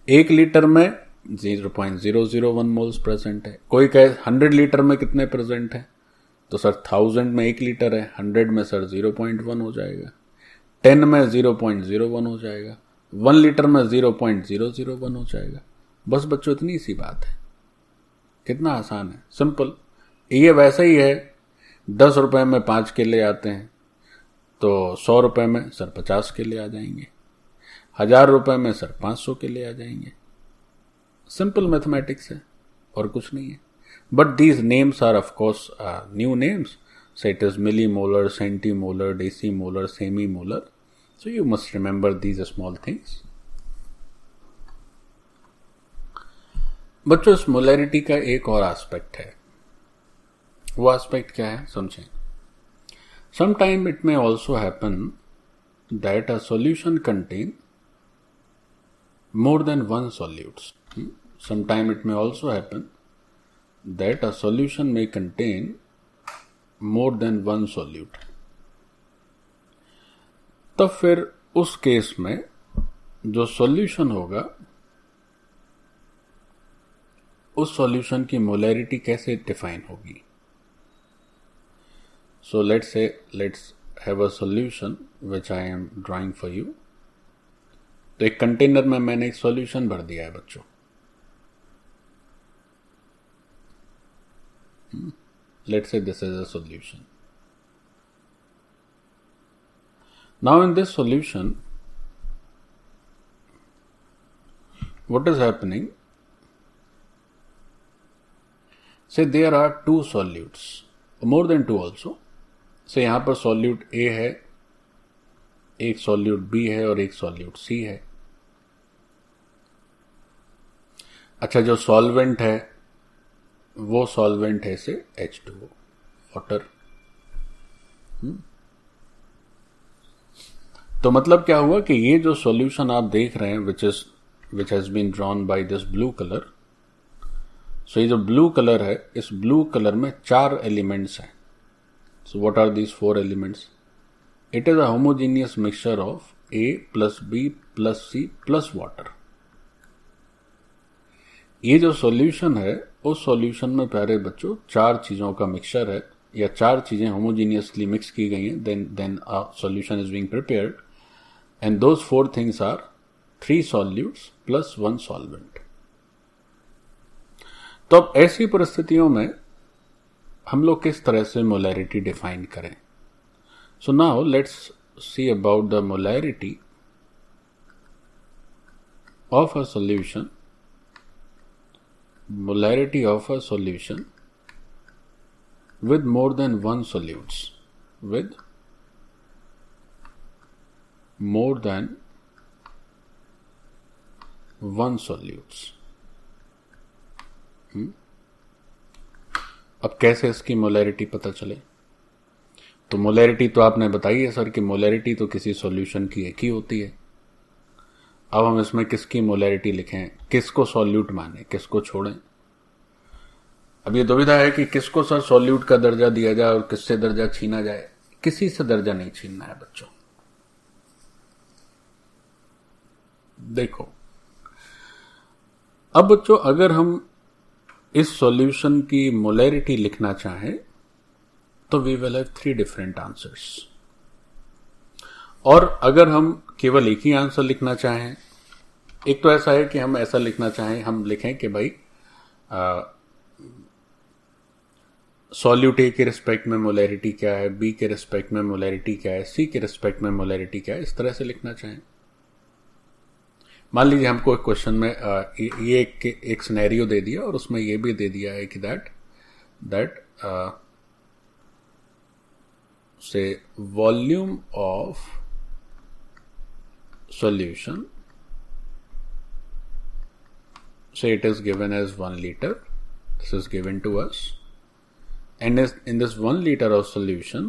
1 लीटर में 0.001 मोल्स प्रेजेंट है। कोई कहे 100 लीटर में कितने प्रेजेंट है? तो सर 1000 में 1 लीटर है, 100 में सर 0.1 हो जाएगा, 10 में 0.01 हो जाएगा, 1 लीटर में 0.001 हो जाएगा। बस बच्चों इतनी सी बात है। कितना आसान है, सिंपल। ये वैसे ही है 10 रुपए में 5 केले आते हैं, तो 100 रुपए में सर 50 केले आ जाएंगे, 1000 रुपए में सर 500 केले आ जाएंगे। सिंपल मैथमेटिक्स है और कुछ नहीं है। But these names are of course new names, so it is millimolar, centimolar, decimolar, semimolar, so you must remember these small things। बच्चों इस मोलैरिटी का एक और एस्पेक्ट है। वो एस्पेक्ट क्या है समझें। Sometime it may also happen that a solution contain more than 1 solutes. Sometime it may also happen that a solution may contain more than 1 solute. तब फिर उस केस में जो सॉल्यूशन होगा उस सॉल्यूशन की मोलैरिटी कैसे डिफाइन होगी? So let's have a solution which I am drawing for you. तो एक कंटेनर में मैंने एक सॉल्यूशन भर दिया है बच्चों। Let's say this is a solution. Now in this solution what is happening? Say there are 2 solutes, more than 2 also। Say यहाँ पर solute A है, एक solute B है और एक solute C है। अच्छा, जो solvent है वो solvent है से H2O, water। तो मतलब क्या हुआ कि ये जो सॉल्यूशन आप देख रहे हैं which has been drawn by this blue colour, so ये जो ब्लू कलर है, इस ब्लू कलर में 4 एलिमेंट्स हैं. So what are these 4 elements? It is a homogeneous mixture of A plus B plus C plus water. ये जो solution है, उस सॉल्यूशन में प्यारे बच्चों 4 चीजों का मिक्सचर है, या 4 चीजें होमोजीनियसली मिक्स की गई हैं. Then a solution is being prepared, and those 4 things are 3 solutes plus 1 solvent. तो अब ऐसी परिस्थितियों में हम लोग किस तरह से मोलैरिटी डिफाइन करें? So now let's see about the molarity of a solution. Molarity of a solution with more than 1 solutes, with more than 1 solutes. अब कैसे इसकी मोलैरिटी पता चले? तो मोलैरिटी तो आपने बताई है सर कि मोलैरिटी तो किसी सॉल्यूशन की एक ही होती है. अब हम इसमें किसकी मोलैरिटी लिखें, किसको सॉल्यूट माने, किसको छोड़ें? अब ये दुविधा है कि किसको सर सॉल्यूट का दर्जा दिया जाए और किससे दर्जा छीना जाए. किसी से दर्जा नहीं छीनना है बच्चों. देखो, अब बच्चों अगर हम इस सॉल्यूशन की मोलैरिटी लिखना चाहें तो we will have 3 different answers. और अगर हम केवल एक ही आंसर लिखना चाहें, एक तो ऐसा है कि हम ऐसा लिखना चाहें, हम लिखें कि भाई सॉल्यूट ए के रिस्पेक्ट में मोलैरिटी क्या है, बी के रिस्पेक्ट में मोलैरिटी क्या है, सी के रिस्पेक्ट में मोलैरिटी क्या है, इस तरह से लिखना चाहें. मान लीजिए हमको एक क्वेश्चन में ये एक सिनेरियो दे दिया और उसमें ये भी दे दिया है कि दैट से volume of solution, say it is given as 1 liter, this is given to us, and in this 1 liter of solution,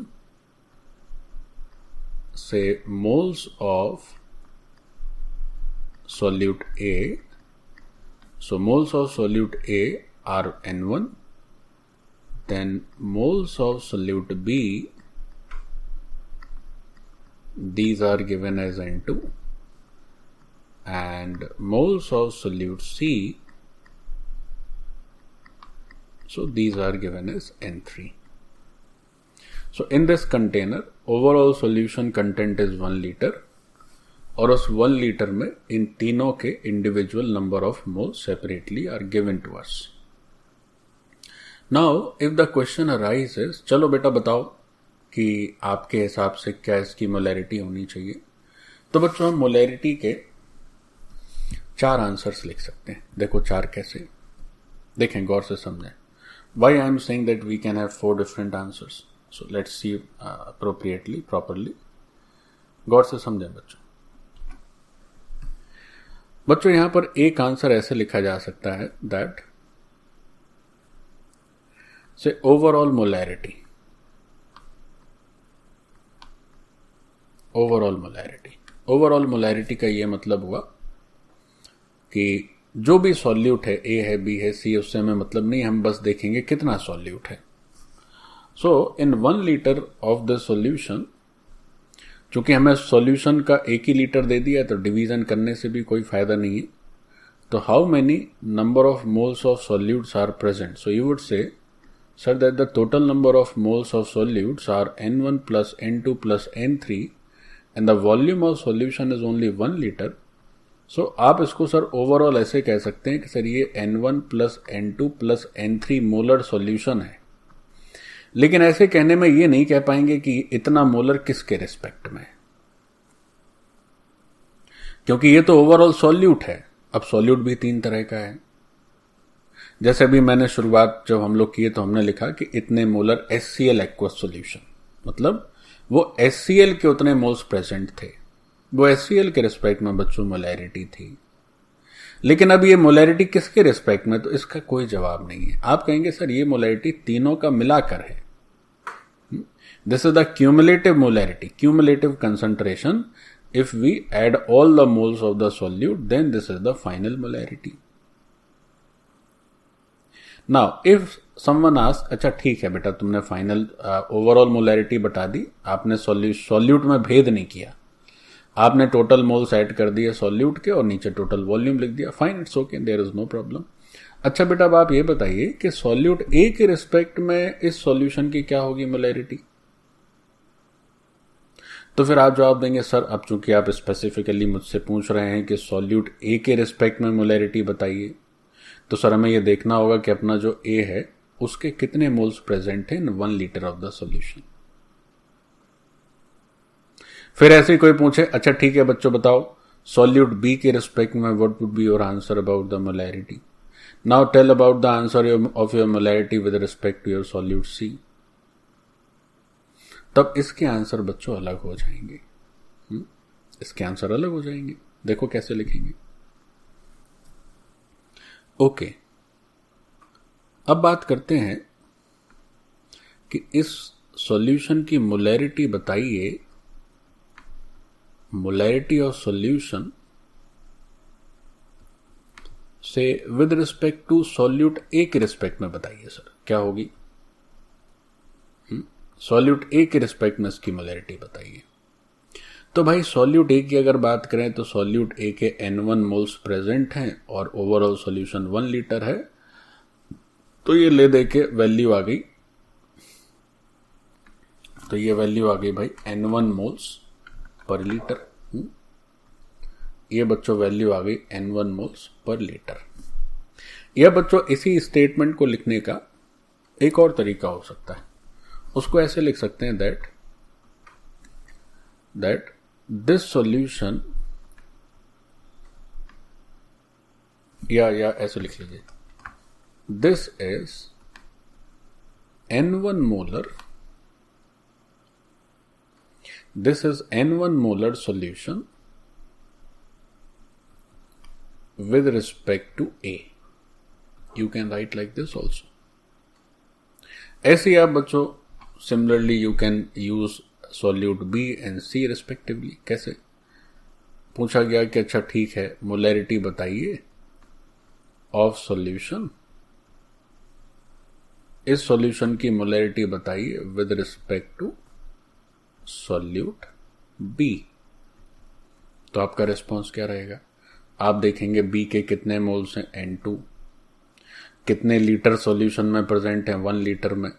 say moles of solute A, so moles of solute A are N1, then moles of solute B, these are given as N2, and moles of solute C, so these are given as N3. So in this container overall solution content is 1 liter, और उस 1 litre में इन तीनों के individual number of moles separately are given to us. Now if the question arises, चलो बेटा बताओ कि आपके हिसाब से क्या इसकी मोलैरिटी होनी चाहिए. तो बच्चों हम मोलैरिटी के 4 आंसर्स लिख सकते हैं. देखो 4 कैसे, देखें गौर से समझें. Why I am saying that we can have 4 different answers. So let's see appropriately, properly, गौर से समझें बच्चों. बच्चों यहां पर एक आंसर ऐसे लिखा जा सकता है दैट से ओवरऑल मोलैरिटी, ओवरऑल मोलैरिटी का ये मतलब हुआ कि जो भी सॉल्यूट है, ए है, बी है, सी, उससे हमें मतलब नहीं, हम बस देखेंगे कितना सॉल्यूट है. सो इन 1 लीटर ऑफ द सॉल्यूशन, चूंकि हमें सॉल्यूशन का 1 ही लीटर दे दिया तो डिवीजन करने से भी कोई फायदा नहीं है. तो how many number of moles of solutes are present? So you would say sir that the total number of moles of solutes are N1 plus N2 plus N3 and the volume of solution is only 1 litre. So आप इसको sir overall ऐसे कह सकते हैं कि sir ये N1 plus N2 plus N3 molar solution है. लेकिन ऐसे कहने में ये नहीं कह पाएंगे कि इतना मोलर किसके रिस्पेक्ट में, क्योंकि ये तो ओवरऑल सॉल्यूट है. अब सॉल्यूट भी 3 तरह का है. जैसे अभी मैंने शुरुआत जब हम लोग किए तो हमने लिखा कि इतने मोलर HCl एक्वस सॉल्यूशन, मतलब वो HCl के उतने मोल्स प्रेजेंट थे, वो HCl के रिस्पेक्ट में बच्चों मोलैरिटी थी. लेकिन अब ये मोलैरिटी किसके रिस्पेक्ट में, तो इसका कोई जवाब नहीं है. आप कहेंगे सर ये मोलैरिटी तीनों का मिलाकर है. This is the cumulative molarity, cumulative concentration if we add all the moles of the solute, then this is the final molarity. Now if someone asks, अच्छा ठीक है बेटा, तुमने फाइनल ओवरऑल मोलैरिटी बता दी, आपने सॉल्यूट में भेद नहीं किया, आपने टोटल मोल्स ऐड कर दिए सॉल्यूट के और नीचे टोटल वॉल्यूम लिख दिया, fine, it's okay, there is no problem. अच्छा बेटा, अब आप ये बताइए कि सॉल्यूट ए के रिस्पेक्ट में इस सॉल्यूशन की क्या होगी मोलैरिटी. तो फिर आप जवाब देंगे, सर अब चूंकि आप स्पेसिफिकली मुझसे पूछ रहे हैं कि सॉल्यूट ए के रिस्पेक्ट में मोलैरिटी बताइए, तो सर हमें यह देखना होगा कि अपना जो ए है उसके कितने मोल्स प्रेजेंट हैं इन 1 लीटर ऑफ द सॉल्यूशन. फिर ऐसे ही कोई पूछे, अच्छा ठीक है बच्चों बताओ सॉल्यूट बी के रिस्पेक्ट में what would be your answer about the molarity. Now tell about the answer of your molarity with respect to your solute C. तब इसके आंसर बच्चों अलग हो जाएंगे. इसके आंसर अलग हो जाएंगे. देखो कैसे लिखेंगे. ओके, अब बात करते हैं कि इस सॉल्यूशन की मोलैरिटी बताइए. मोलैरिटी ऑफ सॉल्यूशन से विद रिस्पेक्ट टू सॉल्यूट ए के रिस्पेक्ट में बताइए. सर क्या होगी. सॉल्यूट ए के रिस्पेक्ट में इसकी मोलैरिटी बताइए. तो भाई सॉल्यूट ए की अगर बात करें तो सॉल्यूट ए के N1 मोल्स प्रेजेंट हैं और ओवरऑल सॉल्यूशन 1 लीटर है. तो ये ले दे के वैल्यू आ गई. तो ये वैल्यू आ गई भाई N1 मोल्स पर लीटर. ये बच्चों वैल्यू आ गई N1 मोल्स पर लीटर. यह बच्चों इसी स्टेटमेंट को लिखने का एक और तरीका हो सकता है. उसको ऐसे लिख सकते हैं that this solution, या ऐसे लिख लीजिए, this is N1 molar, this is N1 molar solution with respect to A. You can write like this also. ऐसे ही आप बच्चों similarly you can use solute B and C respectively. कैसे. पूछा गया कि अच्छा ठीक है मोलैरिटी बताइए ऑफ सॉल्यूशन, इस सॉल्यूशन की मोलैरिटी बताइए with respect to solute B. तो आपका रिस्पॉन्स क्या रहेगा. आप देखेंगे B के कितने मोल्स हैं N2, कितने लीटर सॉल्यूशन में प्रेजेंट हैं 1 लीटर में.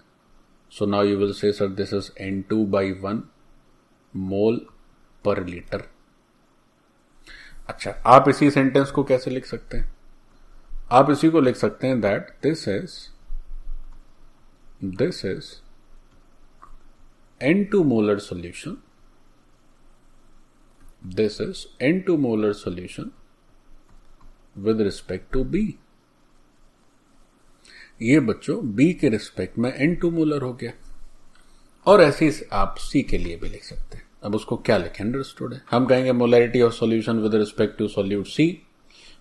So now you will say, sir, this is N2 by 1 mole per liter. अच्छा, आप इसी सेंटेंस को कैसे लिख सकते हैं. आप इसी को लिख सकते हैं that this is N2 molar solution. This is N2 molar solution with respect to B. ये बच्चों B के रिस्पेक्ट में N2 मोलर हो गया. और ऐसे ही आप C के लिए भी लिख सकते हैं. अब उसको क्या लिखें, अंडरस्टूड है. हम कहेंगे molarity of solution with respect to solute C,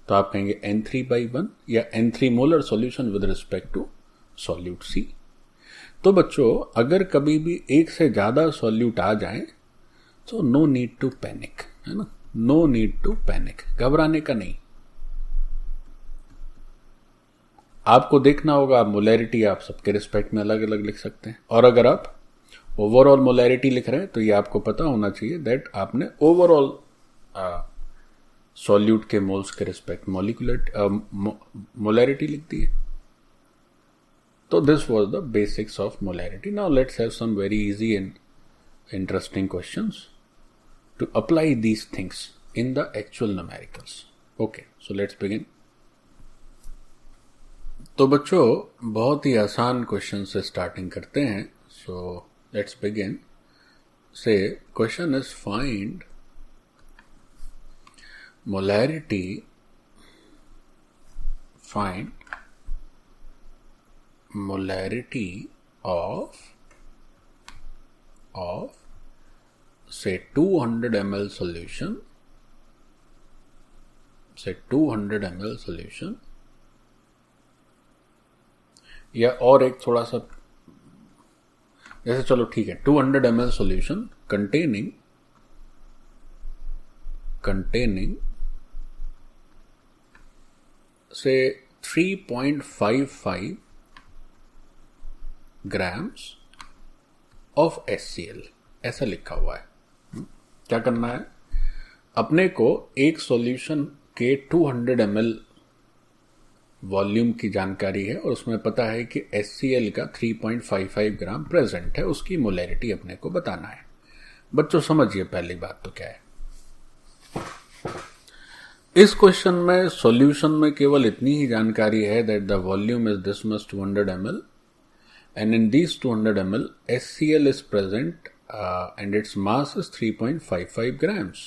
तो आप कहेंगे N3/1 या N3 molar solution with respect to solute C. तो बच्चों अगर कभी भी एक से ज्यादा सॉल्यूट आ जाए तो नो नीड टू पैनिक, है ना. नो नीड टू पैनिक, घबराने का नहीं. आपको देखना होगा, आप मोलैरिटी आप सबके रिस्पेक्ट में अलग अलग लिख सकते हैं. और अगर आप ओवरऑल मोलैरिटी लिख रहे हैं तो ये आपको पता होना चाहिए दैट आपने ओवरऑल सॉल्यूट के मोल्स के रिस्पेक्ट मोलैरिटी लिख दी है. तो this was the basics of molarity. Now let's have some very easy and interesting questions to apply these things in the actual numericals. Okay, so let's begin. तो बच्चों बहुत ही आसान क्वेश्चन से स्टार्टिंग करते हैं. So let's begin. Say question is find molarity, find molarity of say 200 ml solution, say 200 ml solution, या और एक थोड़ा सा जैसे, चलो ठीक है, 200 ml solution containing containing say 3.55 grams of HCl, ऐसा लिखा हुआ है। क्या करना है, अपने को एक सॉल्यूशन के 200 ml वॉल्यूम की जानकारी है और उसमें पता है कि HCl का 3.55 ग्राम प्रेजेंट है, उसकी मोलैरिटी अपने को बताना है। बच्चों समझिए पहली बात तो क्या है, इस क्वेश्चन में सॉल्यूशन में केवल इतनी ही जानकारी है that the volume is this much 200 ml and in these 200 ml HCl is present and its mass is 3.55 grams।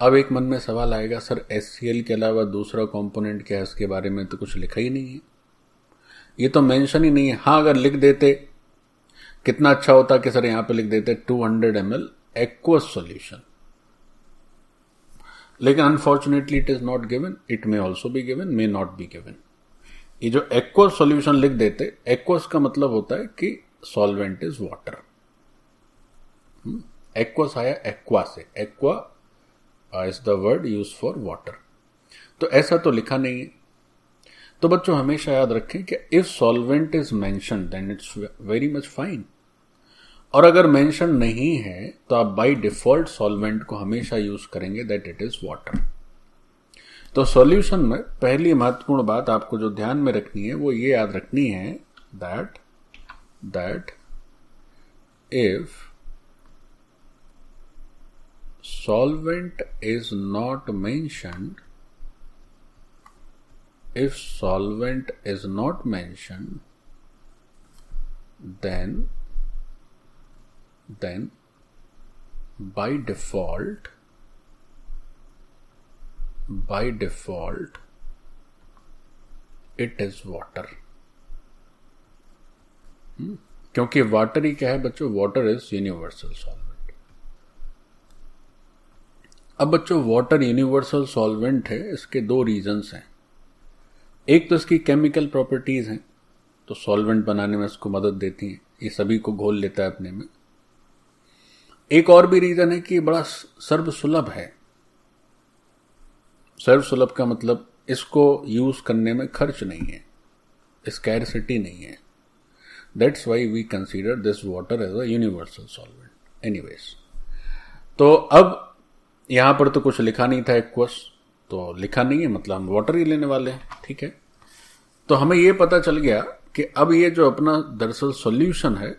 अब एक मन में सवाल आएगा, सर HCl के अलावा दूसरा कंपोनेंट क्या है, इसके बारे में तो कुछ लिखा ही नहीं है, ये तो मेंशन ही नहीं है। हाँ, अगर लिख देते कितना अच्छा होता कि सर यहां पे लिख देते 200 ml एक्वस सॉल्यूशन, लेकिन unfortunately it is not given, it may also be given, may not be given. ये जो एक्वस सॉल्यूशन लिख देते, एक्वस का मतलब होता है कि सॉल्वेंट इज वाटर। एक्वस आया एक्वा से, aqua is the word use for water, तो ऐसा तो लिखा नहीं है। तो बच्चों हमेशा याद रखें कि if solvent is mentioned then it's very much fine, और अगर मेंशन नहीं है तो आप बाय डिफॉल्ट सॉल्वेंट को हमेशा यूज करेंगे दैट इट इज वाटर। तो सॉल्यूशन में पहली महत्वपूर्ण बात आपको जो ध्यान में रखनी है वो ये याद रखनी है that if solvent is not mentioned, if solvent is not mentioned, then by default it is water। क्योंकि वाटर ही क्या है बच्चों, वाटर इज यूनिवर्सल सॉल्वेंट। अब बच्चों वाटर यूनिवर्सल सॉल्वेंट है, इसके दो रीजंस हैं। एक तो इसकी केमिकल प्रॉपर्टीज हैं, तो सॉल्वेंट बनाने में इसको मदद देती हैं, ये सभी को घोल लेता है अपने में। एक और भी रीजन है कि बड़ा सर्वसुलभ है। सर्वसुलभ का मतलब इसको यूज करने में खर्च नहीं है, स्कैरसिटी नहीं है। That's why we consider this water as a universal solvent. Anyways, तो अब यहां पर तो कुछ लिखा नहीं था एक्वस, तो लिखा नहीं है मतलब हम वाटर ही लेने वाले हैं, ठीक है। तो हमें यह पता चल गया कि अब ये जो अपना दरअसल सॉल्यूशन है,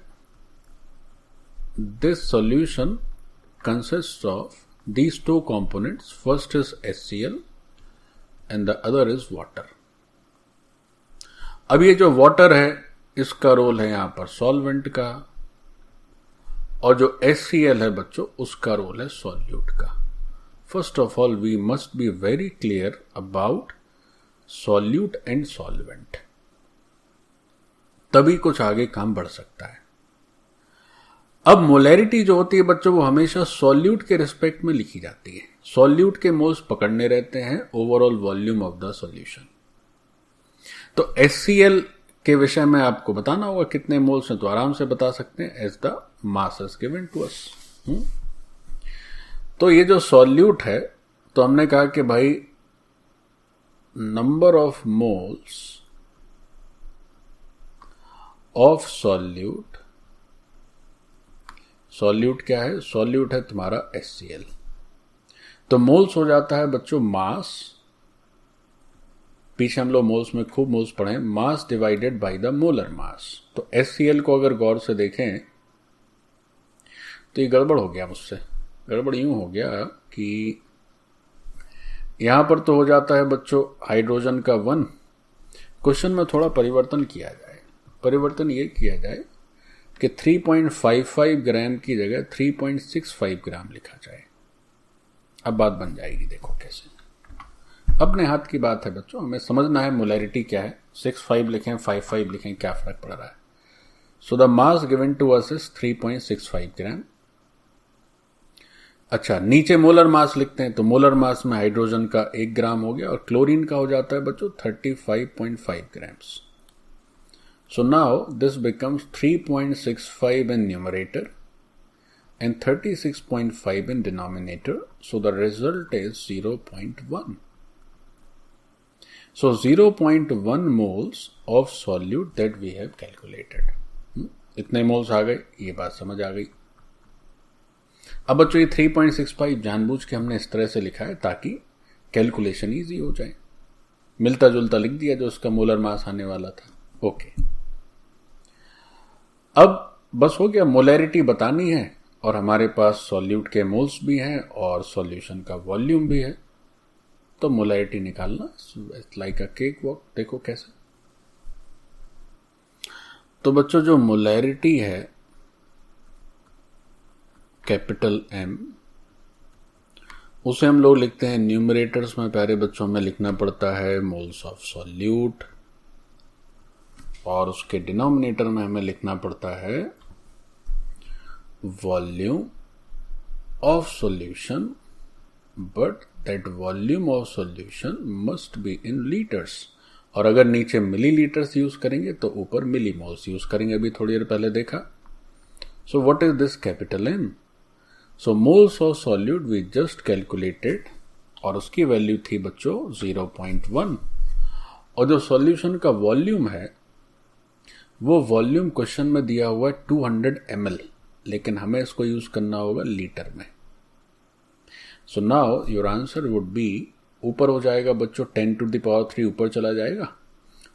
this solution consist of these two components, first is HCl and the other is water. अब ये जो वाटर है इसका रोल है यहां पर सॉल्वेंट का, और जो HCl है बच्चों उसका रोल है सॉल्यूट का। First of all, we must be very clear about solute and solvent, तभी कुछ आगे काम बढ़ सकता है। अब मोलैरिटी जो होती है बच्चों वो हमेशा सॉल्यूट के रिस्पेक्ट में लिखी जाती है। सॉल्यूट के मोल्स पकड़ने रहते हैं overall volume of the solution. तो HCl के विषय में आपको बताना होगा कितने मोल्स हैं, तो आराम से बता सकते हैं as the mass is given to us. तो ये जो सॉल्यूट है, तो हमने कहा कि भाई number of moles of solute, solute क्या है, सॉल्यूट है तुम्हारा HCl, तो मोल्स हो जाता है बच्चों मास, पीछे हम लोग मोल्स में खूब मोल्स पढ़े, मास डिवाइडेड बाय द मोलर मास। तो HCl को अगर गौर से देखें तो ये गड़बड़ हो गया मुझसे, गड़बड़ यूं हो गया कि यहां पर तो हो जाता है बच्चों हाइड्रोजन का 1। क्वेश्चन में थोड़ा परिवर्तन किया जाए, परिवर्तन ये किया जाए कि 3.55 ग्राम की जगह 3.65 ग्राम लिखा जाए। अब बात बन जाएगी, देखो कैसे। अपने हाथ की बात है बच्चों, हमें समझना है मोलैरिटी क्या है, 65 लिखें 55 लिखें क्या फर्क पड़ रहा है। So the mass given to us is 3.65 gram. अच्छा, नीचे मोलर मास लिखते हैं, तो मोलर मास में हाइड्रोजन का 1 ग्राम हो गया और क्लोरीन का हो जाता है बच्चों 35.5 grams. So now this becomes 3.65 in numerator and 36.5 in denominator. So the result is 0.1. So 0.1 moles of solute that we have calculated. इतने मोल्स आ गए, ये बात समझ आ गई. अब बच्चों ये 3.65 जानबूझ के हमने इस तरह से लिखा है ताकि कैलकुलेशन इजी हो जाए. मिलता जुलता लिख दिया जो उसका मोलर मास आने वाला था. ओके, अब बस हो गया. मोलैरिटी बतानी है और हमारे पास सॉल्यूट के मोल्स भी हैं और सॉल्यूशन का वॉल्यूम भी है, तो मोलैरिटी निकालना लाइक अ केक वॉक. देखो कैसे. तो बच्चों जो मोलैरिटी है कैपिटल एम, उसे हम लोग लिखते हैं न्यूमरेटर्स में. प्यारे बच्चों में लिखना पड़ता है मोल्स ऑफ सॉल्यूट, और उसके डिनोमिनेटर में हमें लिखना पड़ता है volume of solution, but that volume of solution must be in litres. और अगर नीचे मिलीलीटर्स यूज करेंगे तो ऊपर मिलीमोल्स यूज करेंगे. अभी थोड़ी देर पहले देखा. So what is this capital M? So moles of solute we just calculated, और उसकी वैल्यू थी बच्चों 0.1. और जो सॉल्यूशन का वॉल्यूम है वो वॉल्यूम क्वेश्चन में दिया हुआ है 200 ml, लेकिन हमें इसको यूज करना होगा लीटर में. So now your answer would be, ऊपर हो जाएगा बच्चों 10⁻³ ऊपर चला जाएगा,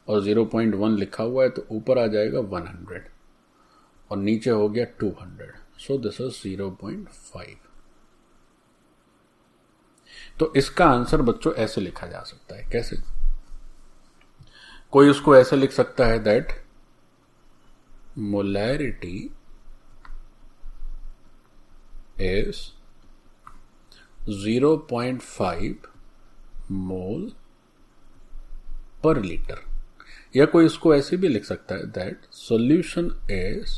और 0.1 लिखा हुआ है तो ऊपर आ जाएगा 100, और नीचे हो गया 200. सो दिस इज 0.5. तो इसका आंसर बच्चों ऐसे लिखा जा सकता है. कैसे? कोई उसको ऐसे लिख सकता है that molarity is 0.5 mole per litre. या कोई इसको ऐसे भी लिख सकता है दैट सॉल्यूशन इज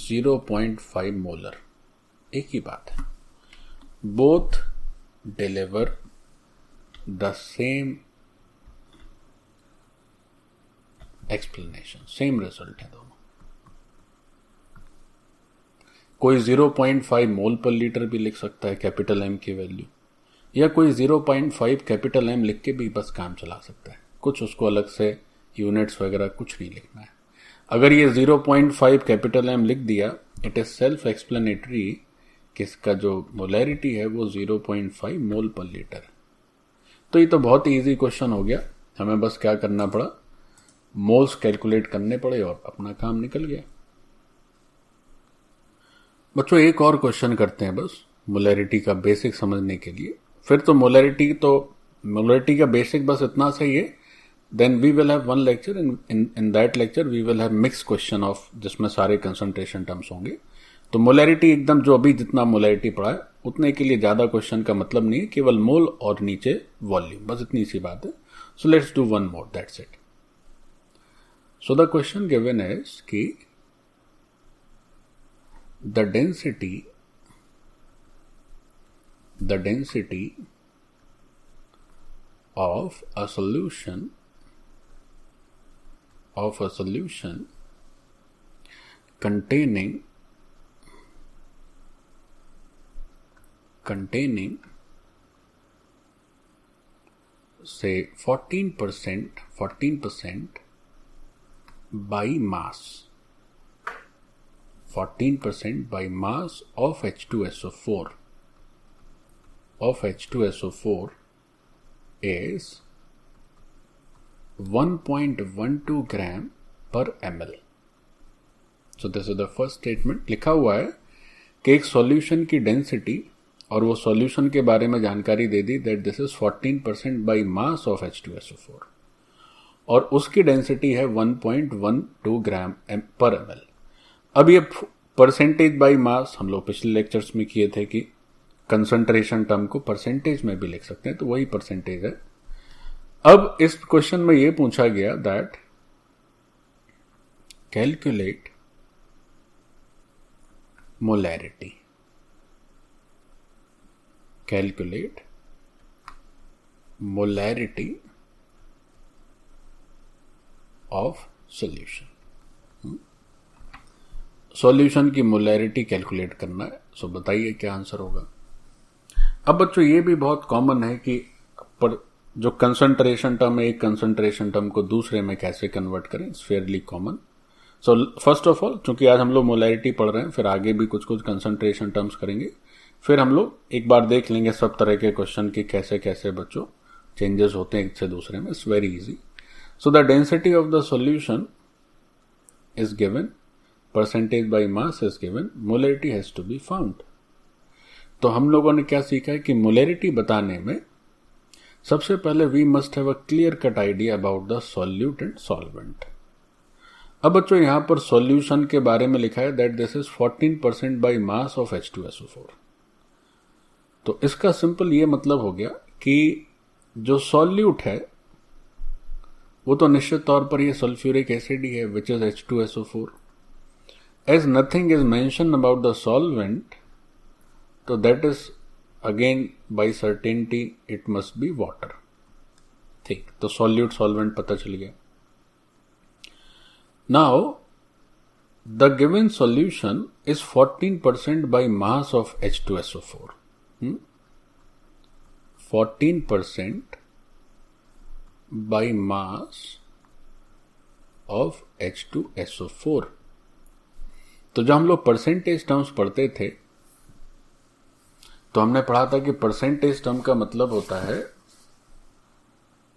0.5 मोलर. एक ही बात है. Both deliver the same explanation, same result है दोनों. कोई 0.5 मोल पर लीटर भी लिख सकता है कैपिटल एम की वैल्यू, या कोई 0.5 कैपिटल एम लिख के भी बस काम चला सकता है. कुछ उसको अलग से यूनिट्स वगैरह कुछ नहीं लिखना है. अगर ये 0.5 कैपिटल एम लिख दिया, इट इज सेल्फ एक्सप्लेनेटरी कि इसका जो मोलैरिटी है वो 0.5 मोल पर लीटर. तो ये तो बहुत ही ईजी क्वेश्चन हो गया. हमें बस क्या करना पड़ा, मोल्स कैलकुलेट करने पड़े और अपना काम निकल गया. बच्चों एक और क्वेश्चन करते हैं बस मोलैरिटी का बेसिक समझने के लिए. फिर तो मोलैरिटी का बेसिक बस इतना सही है. Then we will have one lecture, in that lecture we will have mix question of, जिसमें सारे कंसंट्रेशन टर्म्स होंगे. तो मोलैरिटी एकदम जो अभी जितना मोलैरिटी पढ़ा है उतने के लिए ज्यादा क्वेश्चन का मतलब नहीं है. केवल मोल और नीचे वॉल्यूम, बस इतनी सी बात है. So let's do one more, that's it. So the question given is कि the density of a solution containing say 14% by mass, 14% by mass of H2SO4 is 1.12 gram per ml. So this is the first statement. लिखा हुआ है कि एक solution की density, और वो solution के बारे में जानकारी दे दी that this is 14% by mass of H2SO4, और उसकी डेंसिटी है 1.12 ग्राम पर ml. अब ये परसेंटेज बाय मास हम लोग पिछले लेक्चर्स में किए थे कि कंसंट्रेशन टर्म को परसेंटेज में भी लिख सकते हैं, तो वही परसेंटेज है. अब इस क्वेश्चन में ये पूछा गया that calculate molarity, of solution. Solution की मोलैरिटी कैलकुलेट करना है। सो बताइए क्या आंसर होगा। अब बच्चों ये भी बहुत कॉमन है कि पर जो कंसंट्रेशन टर्म है एक कंसंट्रेशन टर्म को दूसरे में कैसे कन्वर्ट करें, it's Fairlie common. So first of all, चूंकि आज हम लोग मोलैरिटी पढ़ रहे हैं, फिर आगे भी कुछ कुछ कंसंट्रेशन टर्म्स करेंगे, फिर हम लोग एक बार देख लेंगे सब तरह के क्वेश्चन की कैसे कैसे बच्चों चेंजेस होते हैं एक से दूसरे में। It's very easy. So the density of the solution is given, percentage by mass is given, molarity has to be found. तो हम लोगों ने क्या सीखा है कि मोलैरिटी बताने में सबसे पहले we must have a clear cut idea about the solute and solvent. अब बच्चों यहां पर सॉल्यूशन के बारे में लिखा है that this is 14% by mass of H2SO4। तो इसका सिंपल ये मतलब हो गया कि जो सॉल्यूट है वो तो निश्चित तौर पर ये सल्फ्यूरिक एसिड ही है which is H2SO4। As nothing is mention about the solvent, तो that is again by certainty it must be water. ठीक, तो सॉल्यूट सॉल्वेंट पता चल गया। Now the given solution is 14% by mass of H2SO4। 14% by mass of H2SO4। तो जब हम लोग परसेंटेज टर्म्स पढ़ते थे तो हमने पढ़ा था कि परसेंटेज टर्म का मतलब होता है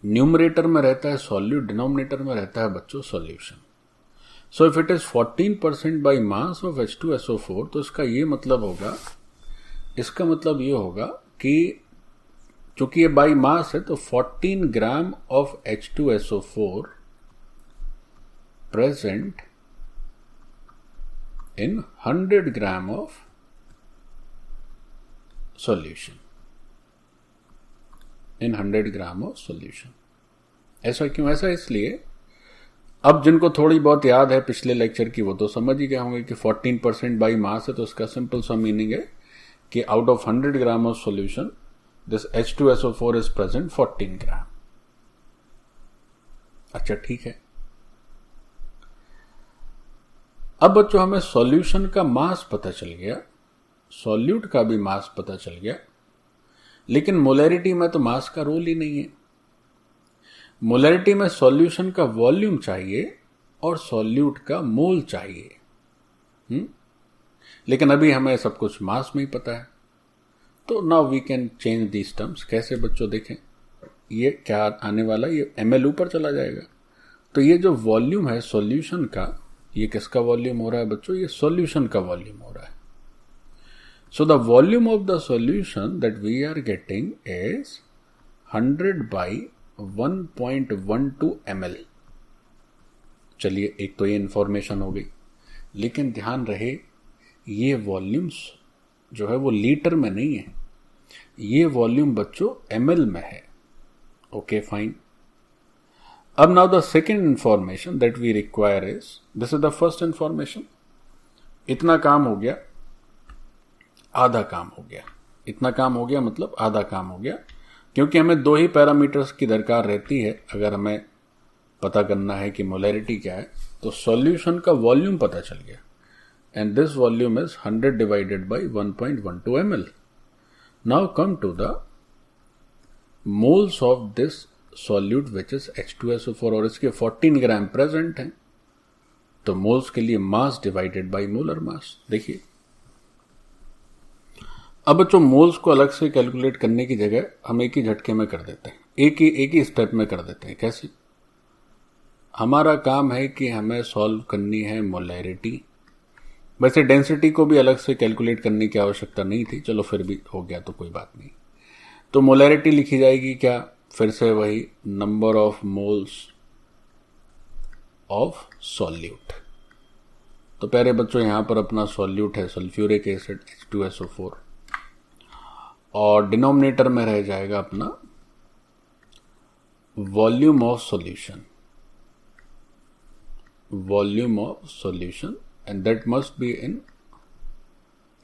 न्यूमरेटर में रहता है सॉल्यूट, डिनोमिनेटर में रहता है बच्चों solution. So if it is 14% by mass of H2SO4, तो इसका ये मतलब होगा, इसका मतलब ये होगा कि चूंकि ये बाई मास है तो 14 gram of H2SO4 present in 100 gram of solution, in 100 gram of solution। ऐसा क्यों? ऐसा इसलिए, अब जिनको थोड़ी बहुत याद है पिछले लेक्चर की वो तो समझ ही गए होंगे कि 14% बाई मास है, तो इसका सिंपल सा मीनिंग है कि out of 100 gram of solution this H2SO4 is present 14 ग्राम। अच्छा ठीक है। अब बच्चों हमें सॉल्यूशन का मास पता चल गया, सॉल्यूट का भी मास पता चल गया, लेकिन मोलैरिटी में तो मास का रोल ही नहीं है। मोलैरिटी में सॉल्यूशन का वॉल्यूम चाहिए और सॉल्यूट का मोल चाहिए। लेकिन अभी हमें सब कुछ मास में ही पता है। तो now we can change these terms. कैसे बच्चों देखें, ये क्या आने वाला, ये ml ऊपर चला जाएगा। तो ये जो वॉल्यूम है सॉल्यूशन का, ये किसका वॉल्यूम हो रहा है बच्चों? ये सॉल्यूशन का वॉल्यूम हो रहा है। So the volume of the solution that we are getting is 100 by 1.12 ml। चलिए, एक तो ये इंफॉर्मेशन हो गई, लेकिन ध्यान रहे ये वॉल्यूम्स जो है वो लीटर में नहीं है, ये वॉल्यूम बच्चों ml में है। Okay fine. अब now the second information that we require is, this is the first information. इतना काम हो गया, आधा काम हो गया। इतना काम हो गया मतलब आधा काम हो गया, क्योंकि हमें दो ही पैरामीटर्स की दरकार रहती है अगर हमें पता करना है कि मोलैरिटी क्या है। तो सॉल्यूशन का वॉल्यूम पता चल गया, and this volume is 100 divided by 1.12 ml। Now come to the moles of this solute which is H2SO4, और इसके 14 ग्राम प्रेजेंट हैं। तो मोल्स के लिए मास डिवाइडेड बाय मोलर मास। देखिए, अब बच्चों मोल्स को अलग से कैलकुलेट करने की जगह हम एक ही झटके में कर देते हैं, एक ही स्टेप में कर देते हैं। कैसे? हमारा काम है कि हमें सॉल्व करनी है मोलैरिटी। वैसे डेंसिटी को भी अलग से कैलकुलेट करने की आवश्यकता नहीं थी, चलो फिर भी हो गया तो कोई बात नहीं। तो मोलैरिटी लिखी जाएगी क्या? फिर से वही, number of moles of solute. तो प्यारे बच्चों यहां पर अपना सॉल्यूट है सल्फ्यूरिक एसिड H2SO4, और डिनोमिनेटर में रह जाएगा अपना volume of solution, volume of solution, and that must be in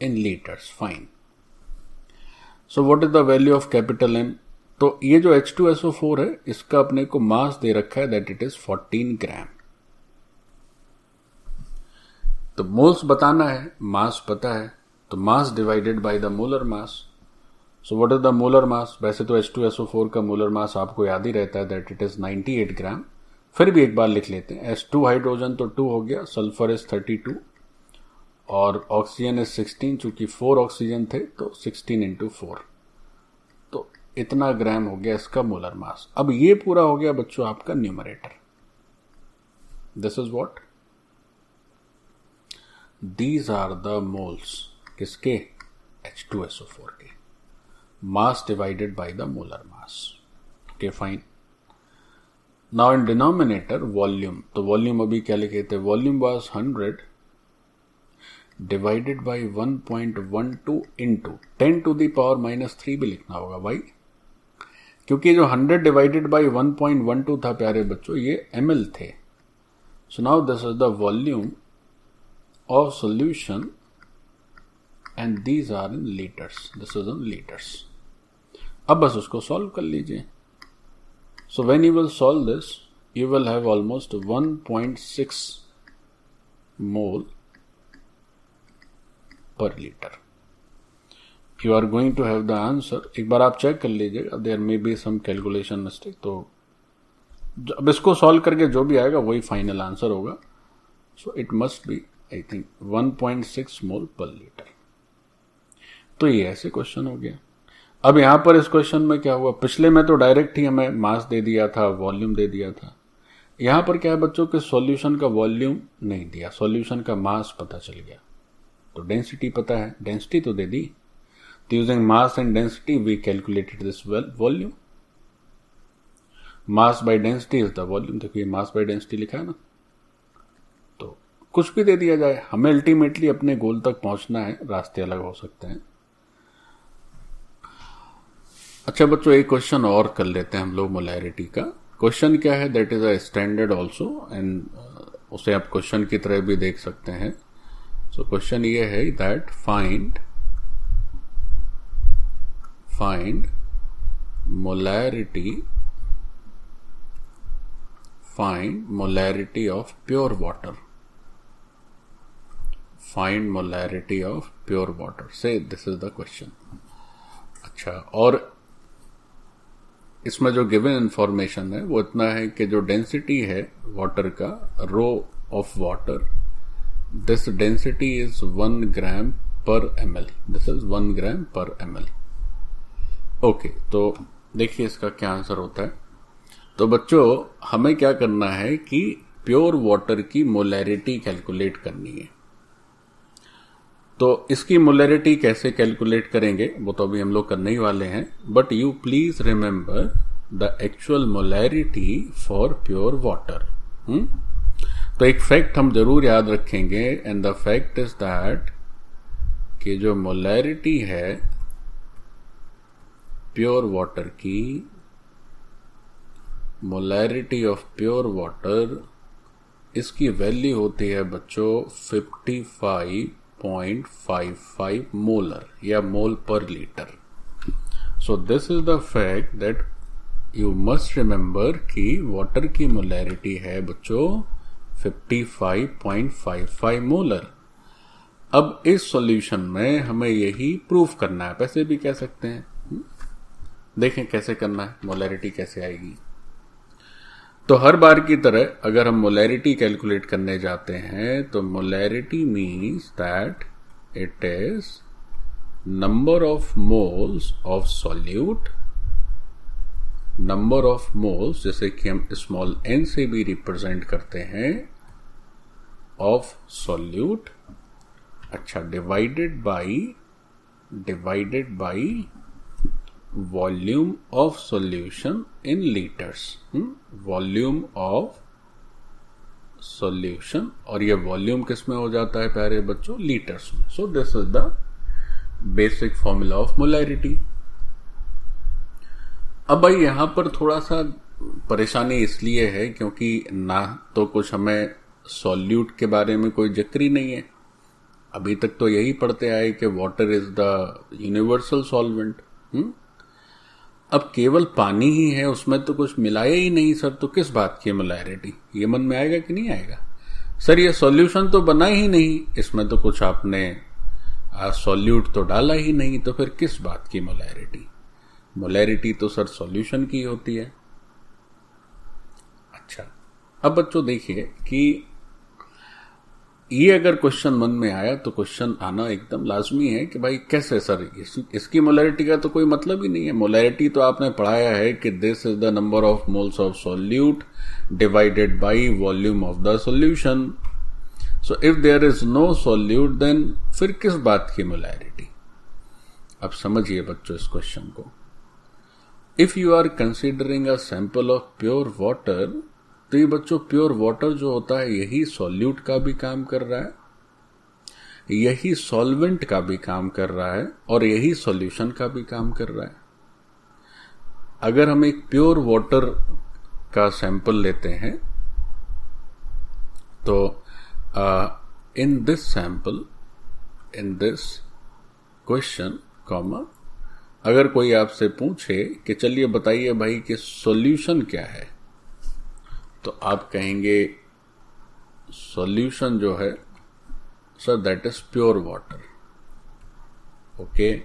litres. Fine. So what is the value of capital M? तो ये जो H2SO4 है इसका अपने को मास दे रखा है दैट इट इज 14 ग्राम। तो मोल्स बताना है, मास पता है, तो मास divided by the molar mass. So what is the molar मास? वैसे तो H2SO4 का मोलर मास आपको याद ही रहता है दैट इट इज 98 ग्राम. फिर भी एक बार लिख लेते हैं. H2 हाइड्रोजन तो 2 हो गया, सल्फर इज 32 और ऑक्सीजन इज 16. चूंकि 4 ऑक्सीजन थे तो 16 into 4, तो इतना ग्राम हो गया इसका मोलर मास. अब ये पूरा हो गया बच्चों आपका numerator. This is what, these are the moles किसके? H2SO4 के. Mass divided by the molar mass. Okay fine. Now in denominator volume. तो वॉल्यूम अभी क्या लिखे थे? Volume was 100 divided by 1.12 into 10 to the power -3 भी लिखना होगा भाई, क्योंकि जो 100 डिवाइडेड बाय 1.12 था प्यारे बच्चों, ये ml थे. So now this is the volume of solution and these are in litres. This is in litres. अब बस उसको सॉल्व कर लीजिए. So when you will solve this, you will have almost 1.6 mole per liter. You are going to have the answer. एक बार आप check कर लीजिएगा, there may be some calculation mistake. तो अब इसको सॉल्व करके जो भी आएगा वही फाइनल आंसर होगा. So it must be, I think, 1.6 mole per liter. तो ये ऐसे क्वेश्चन हो गया. अब यहां पर इस क्वेश्चन में क्या हुआ? पिछले में तो डायरेक्ट ही हमें मास दे दिया था, वॉल्यूम दे दिया था. यहां पर क्या है बच्चों के सॉल्यूशन का वॉल्यूम नहीं दिया, सॉल्यूशन का मास पता चल गया. तो डेंसिटी पता है, डेंसिटी तो दे दी. तो using mass and density we calculated this volume. Mass by density is the volume. देखिए मास बाय डेंसिटी लिखा है ना. तो कुछ भी दे दिया जाए, हमें अल्टीमेटली अपने गोल तक पहुंचना है. रास्ते अलग हो सकते हैं. अच्छा बच्चों, एक क्वेश्चन और कर लेते हैं हम लोग मोलैरिटी का. क्वेश्चन क्या है? That is a standard also, and उसे आप क्वेश्चन की तरह भी देख सकते हैं. सो क्वेश्चन ये है that find molarity of pure water. Find molarity of pure water से दिस इज द क्वेश्चन. अच्छा, और इसमें जो गिवन इंफॉर्मेशन है वो इतना है कि जो डेंसिटी है वाटर का, rho of water, this density is 1 gram per ml. This is 1 gram per ml. Okay, तो देखिए इसका क्या आंसर होता है. तो बच्चों हमें क्या करना है कि प्योर वाटर की मोलैरिटी कैलकुलेट करनी है. तो इसकी मोलैरिटी कैसे कैलकुलेट करेंगे वो तो अभी हम लोग करने ही वाले हैं. But you please remember the actual molarity for pure water. तो एक फैक्ट हम जरूर याद रखेंगे, and the fact is that कि जो मोलैरिटी है प्योर वाटर की, मोलैरिटी ऑफ प्योर वाटर, इसकी वैल्यू होती है बच्चों 55.55 मोलर या मोल per litre. So this is the fact that you must remember कि वाटर की मोलैरिटी है बच्चों 55.55 मोलर. अब इस सॉल्यूशन में हमें यही प्रूफ करना है, पैसे भी कह सकते हैं. देखें कैसे करना है, मोलैरिटी कैसे आएगी. तो हर बार की तरह अगर हम मोलैरिटी कैलकुलेट करने जाते हैं तो molarity means that it is number of moles of solute, number of moles जैसे कि हम स्मॉल n से भी रिप्रेजेंट करते हैं, ऑफ सॉल्यूट. अच्छा, divided by volume of solution in litres. Volume of solution, और ये वॉल्यूम किस में हो जाता है प्यारे बच्चों? लीटर्स में. सो this is the basic formula of molarity. अब भाई यहां पर थोड़ा सा परेशानी इसलिए है क्योंकि ना तो कुछ हमें सॉल्यूट के बारे में कोई जिक्र ही नहीं है. अभी तक तो यही पढ़ते आए कि water is the universal solvent. अब केवल पानी ही है, उसमें तो कुछ मिलाया ही नहीं सर, तो किस बात की मोलैरिटी? ये मन में आएगा कि नहीं आएगा? सर ये सॉल्यूशन तो बना ही नहीं, इसमें तो कुछ आपने सॉल्यूट तो डाला ही नहीं, तो फिर किस बात की मोलैरिटी? मोलैरिटी तो सर सॉल्यूशन की होती है। अच्छा, अब बच्चों देखिए कि ये अगर क्वेश्चन मन में आया तो क्वेश्चन आना एकदम लाजमी है कि भाई कैसे सर, इसकी मोलैरिटी का तो कोई मतलब ही नहीं है। मोलैरिटी तो आपने पढ़ाया है कि this is the number of moles of solute divided by volume of the solution. So if there is no solute then फिर किस बात की मोलैरिटी? अब समझिए बच्चों इस क्वेश्चन को। If you are considering a sample of pure water, तो ये बच्चों प्योर वाटर जो होता है यही सॉल्यूट का भी काम कर रहा है, यही सॉल्वेंट का भी काम कर रहा है, और यही सॉल्यूशन का भी काम कर रहा है। अगर हम एक प्योर वाटर का सैंपल लेते हैं तो in this sample, in this question comma, अगर कोई आपसे पूछे कि चलिए बताइए भाई कि सॉल्यूशन क्या है, तो आप कहेंगे सॉल्यूशन जो है sir that is pure water. Okay,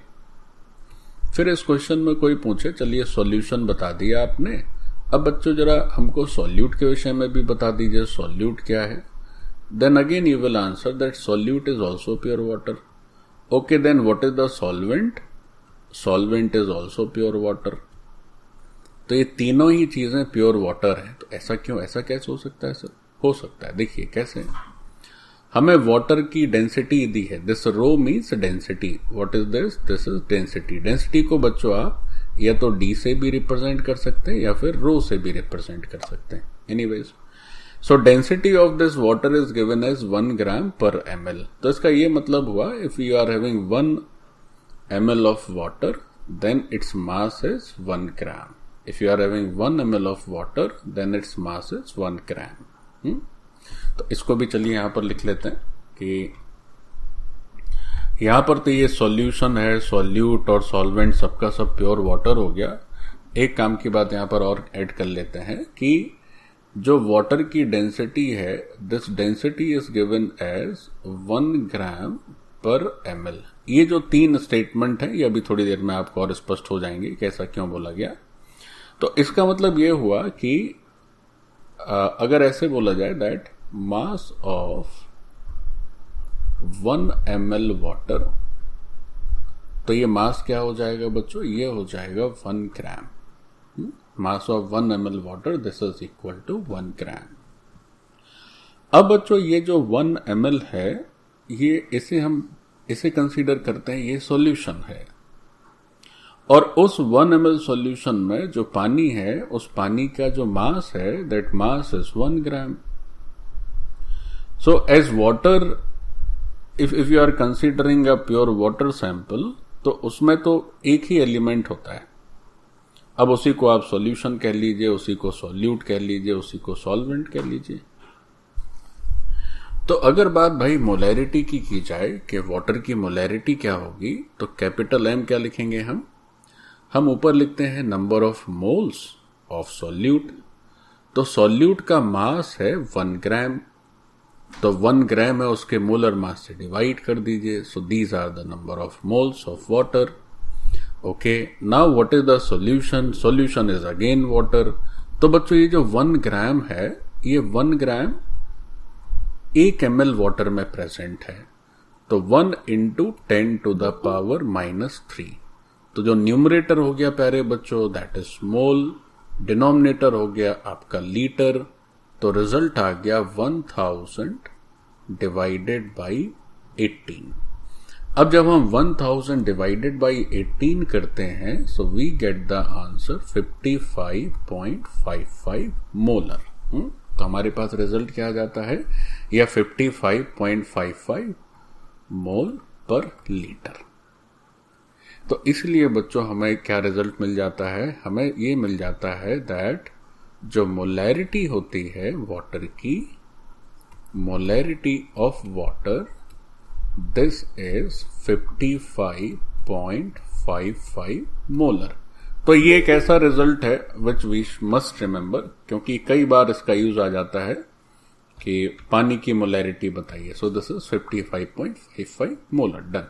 फिर इस क्वेश्चन में कोई पूछे चलिए सॉल्यूशन बता दिया आपने, अब बच्चों जरा हमको सॉल्यूट के विषय में भी बता दीजिए सॉल्यूट क्या है। Then again you will answer that solute is also pure water. Okay, then what is the solvent? Solvent is also pure water. तो ये तीनों ही चीजें प्योर वाटर है, तो ऐसा क्यों, ऐसा कैसे हो सकता है सर? हो सकता है, देखिए कैसे। हमें वाटर की डेंसिटी दी है, this rho means density. What is this? This is density. Density को बच्चों आप या तो डी से भी रिप्रेजेंट कर सकते हैं या फिर रो से भी रिप्रेजेंट कर सकते हैं। Anyways, so density of this water is given as 1 gram per ml। तो इसका ये मतलब हुआ if you are having 1 ml of water then its mass is 1 gram. If you are having 1 ml of water, then its mass is 1 gram. तो इसको भी चलिए यहां पर लिख लेते हैं कि यहां पर तो ये सॉल्यूशन है, सॉल्यूट और सॉल्वेंट सबका सब प्योर वाटर हो गया। एक काम की बात यहां पर और ऐड कर लेते हैं कि जो वाटर की डेंसिटी है, this density is given as 1 gram per ml। ये जो 3 स्टेटमेंट है ये अभी थोड़ी देर में आपको और स्पष्ट हो जाएंगे कि ऐसा क्यों बोला गया। तो इसका मतलब यह हुआ कि अगर ऐसे बोला जाए that mass of 1 ml water, तो ये मास क्या हो जाएगा बच्चों? ये हो जाएगा 1 gram. Mass of 1 ml water this is equal to 1 gram. अब बच्चों ये जो 1 ml है, ये इसे कंसीडर करते हैं ये सॉल्यूशन है, और उस 1 ml सॉल्यूशन में जो पानी है, उस पानी का जो मास है that mass is 1 gram. So as water, if you are considering a pure water sample, तो उसमें तो एक ही एलिमेंट होता है। अब उसी को आप सॉल्यूशन कह लीजिए, उसी को सॉल्यूट कह लीजिए, उसी को सॉल्वेंट कह लीजिए। तो अगर बात भाई मोलैरिटी की जाए कि वाटर की मोलैरिटी क्या होगी, तो कैपिटल M क्या लिखेंगे हम ऊपर लिखते हैं number of moles of solute. तो सॉल्यूट का मास है 1 ग्राम, तो 1 ग्राम है उसके मोलर मास से डिवाइड कर दीजिए। So these are the number of moles of water. Okay, now what is the solution? Solution is again water. तो बच्चों ये जो 1 ग्राम है, ये 1 ग्राम 1 ml वाटर में प्रेजेंट है, तो 1 × 10⁻³ तो जो न्यूमरेटर हो गया प्यारे बच्चों दैट इज मोल, डिनोमिनेटर हो गया आपका लीटर, तो रिजल्ट आ गया 1000 डिवाइडेड बाई 18। अब जब हम 1000 डिवाइडेड बाई 18 करते हैं, so we get the answer 55.55 molar. तो हमारे पास रिजल्ट क्या आ जाता है? या 55.55 मोल पर लीटर। तो इसलिए बच्चों हमें क्या रिजल्ट मिल जाता है? हमें ये मिल जाता है दैट जो मोलैरिटी होती है वाटर की, molarity of water, this is 55.55 molar. तो ये एक ऐसा रिजल्ट है विच वी मस्ट रिमेंबर, क्योंकि कई बार इसका यूज आ जाता है कि पानी की मोलैरिटी बताइए. सो दिस इज 55.55 मोलर. डन.